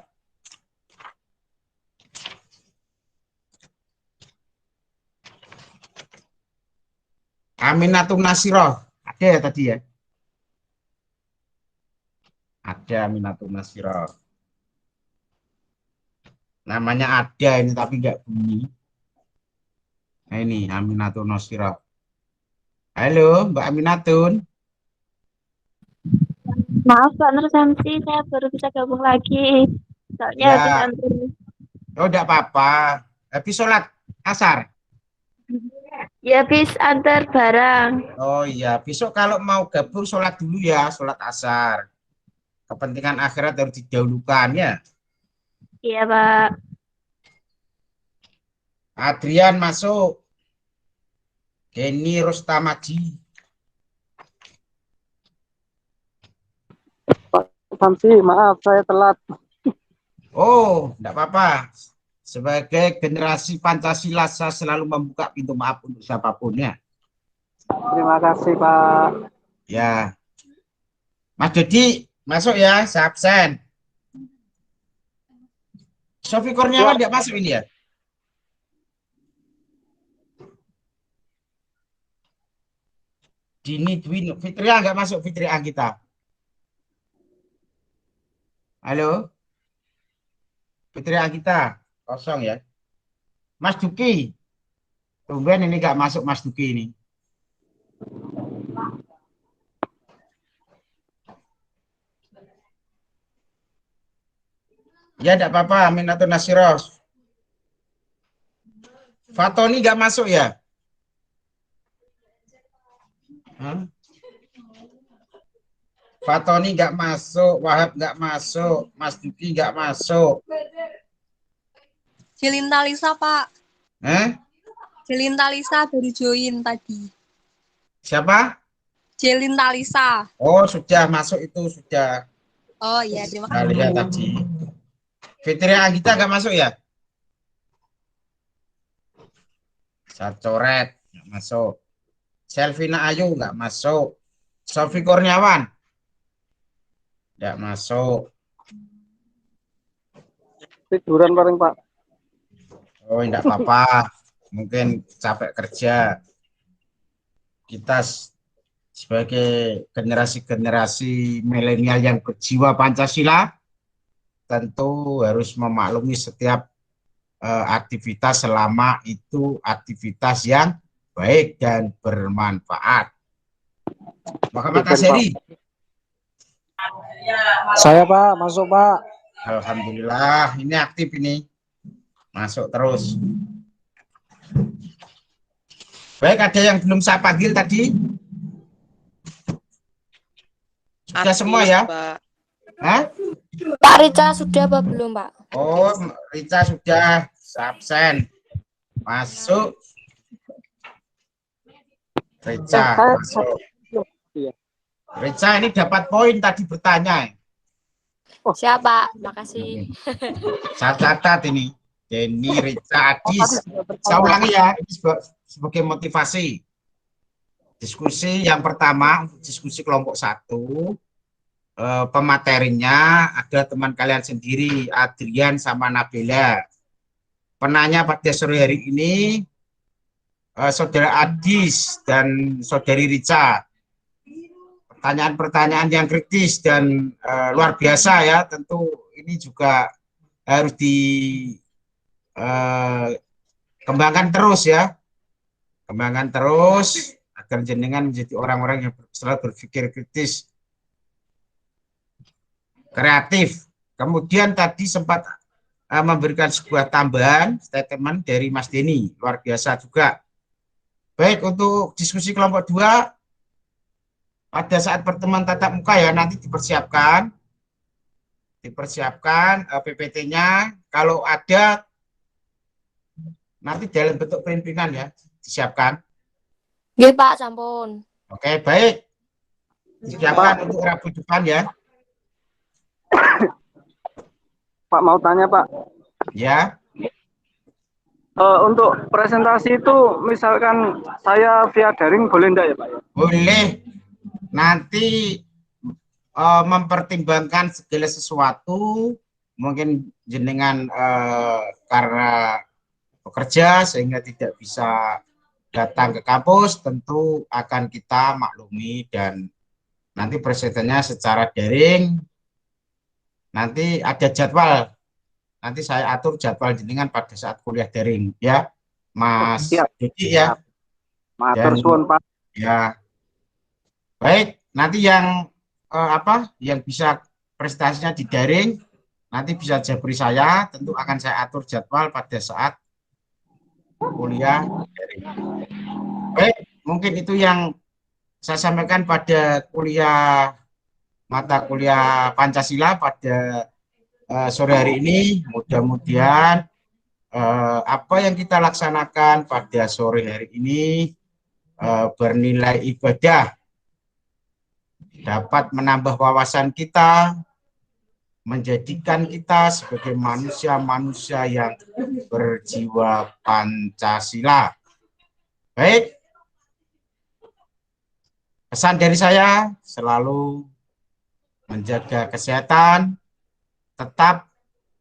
Aminatul Nasiroh, ada ya tadi ya? Ada Aminatul Nasiroh. Namanya ada ini tapi nggak bunyi. Nah ini Aminatul Nasiroh. Halo Mbak Aminatun. Maaf Pak Nur Samsi, saya baru bisa gabung lagi. Soalnya Ya. habis antri. Oh enggak apa-apa. Habis sholat asar. Ya habis antar barang. Oh iya, besok kalau mau gabung sholat dulu ya, sholat asar. Kepentingan akhirat harus didahulukan ya. Iya Pak. Adrian masuk. Denny Rostamaji. Samsi, maaf saya telat. Oh, enggak apa-apa. Sebagai generasi Pancasila, saya selalu membuka pintu maaf untuk siapapun ya. Terima kasih Pak. Ya. Mas Dodi, masuk ya, saya absen. Sofi Kurniawan enggak masuk ini ya? Dini Dwi Fitria enggak masuk, Fitria kita. Halo, Fitri Agita, kosong ya. Mas Duki, tumben ini nggak masuk Mas Duki ini. Ya, tidak apa-apa, Aminatul Nasiros. Fatoni nggak masuk ya? Hah? Fatoni nggak masuk, Wahab nggak masuk, Mas Duki nggak masuk. Jelinta Lisa, Pak. Jelinta Lisa baru join tadi. Siapa? Jelinta Lisa. Oh, sudah masuk itu, sudah. Oh iya, terima Saya kasih. lihat tadi. Fitri Agita nggak masuk ya? Saya coret, nggak masuk. Selvina Ayu nggak masuk. Sofi Kurniawan nggak masuk. Tiduran paling Pak. Oh, enggak apa-apa. Mungkin capek kerja. Kita sebagai generasi-generasi milenial yang berjiwa Pancasila tentu harus memaklumi setiap aktivitas selama itu aktivitas yang baik dan bermanfaat. Muhammad Asyari. Saya Pak, masuk Pak. Alhamdulillah, ini aktif ini. Masuk terus. Baik, ada yang belum saya panggil tadi? Sudah semua ya? Pak. Hah? Pak Rica sudah apa belum, Pak? Oh, Rica sudah absen. Masuk. Rica, masuk. Rica ini dapat poin tadi bertanya. Siapa? Makasih. Saya catat ini. Denny, Rica, Adis. Saya ulangi ya, ini sebagai motivasi. Diskusi yang pertama, diskusi kelompok 1. Pematerinya ada teman kalian sendiri, Adrian sama Nabila. Penanya pada sore hari ini, Saudara Adis dan Saudari Rica. Pertanyaan-pertanyaan yang kritis dan luar biasa ya, tentu ini juga harus dikembangkan terus ya. Kembangkan terus agar jenengan menjadi orang-orang yang selalu berpikir kritis, kreatif. Kemudian tadi sempat memberikan sebuah tambahan statement dari Mas Denny, luar biasa juga. Baik, untuk diskusi kelompok 2 pada saat pertemuan tatap muka ya nanti dipersiapkan PPT-nya, kalau ada nanti dalam bentuk pimpinan ya disiapkan. Nggih, Pak, sampun. Oke, baik. Disiapkan untuk Rabu depan ya. Pak mau tanya Pak. Ya. Untuk presentasi itu misalkan saya via daring boleh enggak ya Pak? Boleh. Nanti mempertimbangkan segala sesuatu, mungkin jenengan karena bekerja sehingga tidak bisa datang ke kampus, tentu akan kita maklumi dan nanti presentasinya secara daring. Nanti ada jadwal, nanti saya atur jadwal jenengan pada saat kuliah daring ya, Mas Diki ya. Matur suwun Pak. Ya. Baik, nanti yang yang bisa prestasinya di daring nanti bisa jabri saya, tentu akan saya atur jadwal pada saat kuliah daring. Baik, mungkin itu yang saya sampaikan pada mata kuliah Pancasila pada sore hari ini. Mudah-mudahan apa yang kita laksanakan pada sore hari ini bernilai ibadah, dapat menambah wawasan kita, menjadikan kita sebagai manusia-manusia yang berjiwa Pancasila. Baik, pesan dari saya selalu menjaga kesehatan, tetap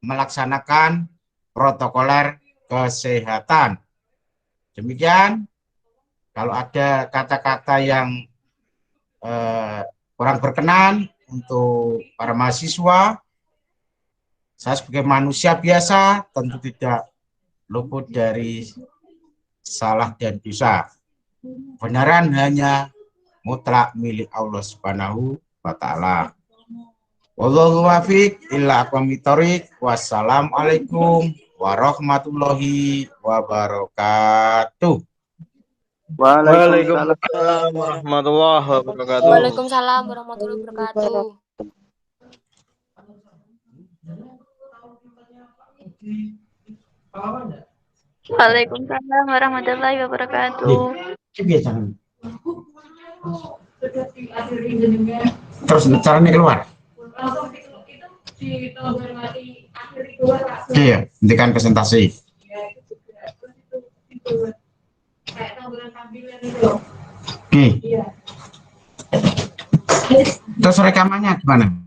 melaksanakan protokoler kesehatan. Demikian, kalau ada kata-kata yang kurang berkenan untuk para mahasiswa, Saya sebagai manusia biasa tentu tidak luput dari salah dan dosa. Kebenaran hanya mutlak milik Allah Subhanahu wa Ta'ala. Wallahu wafiq illa aqwamit thoriq. Wassalamualaikum warahmatullahi wabarakatuh. Waalaikumsalam warahmatullahi wabarakatuh. Waalaikumsalam warahmatullahi wabarakatuh. Waalaikumsalam warahmatullahi wabarakatuh. Terus caranya keluar. Iya, hentikan presentasi. Oke. Terus rekamannya gimana?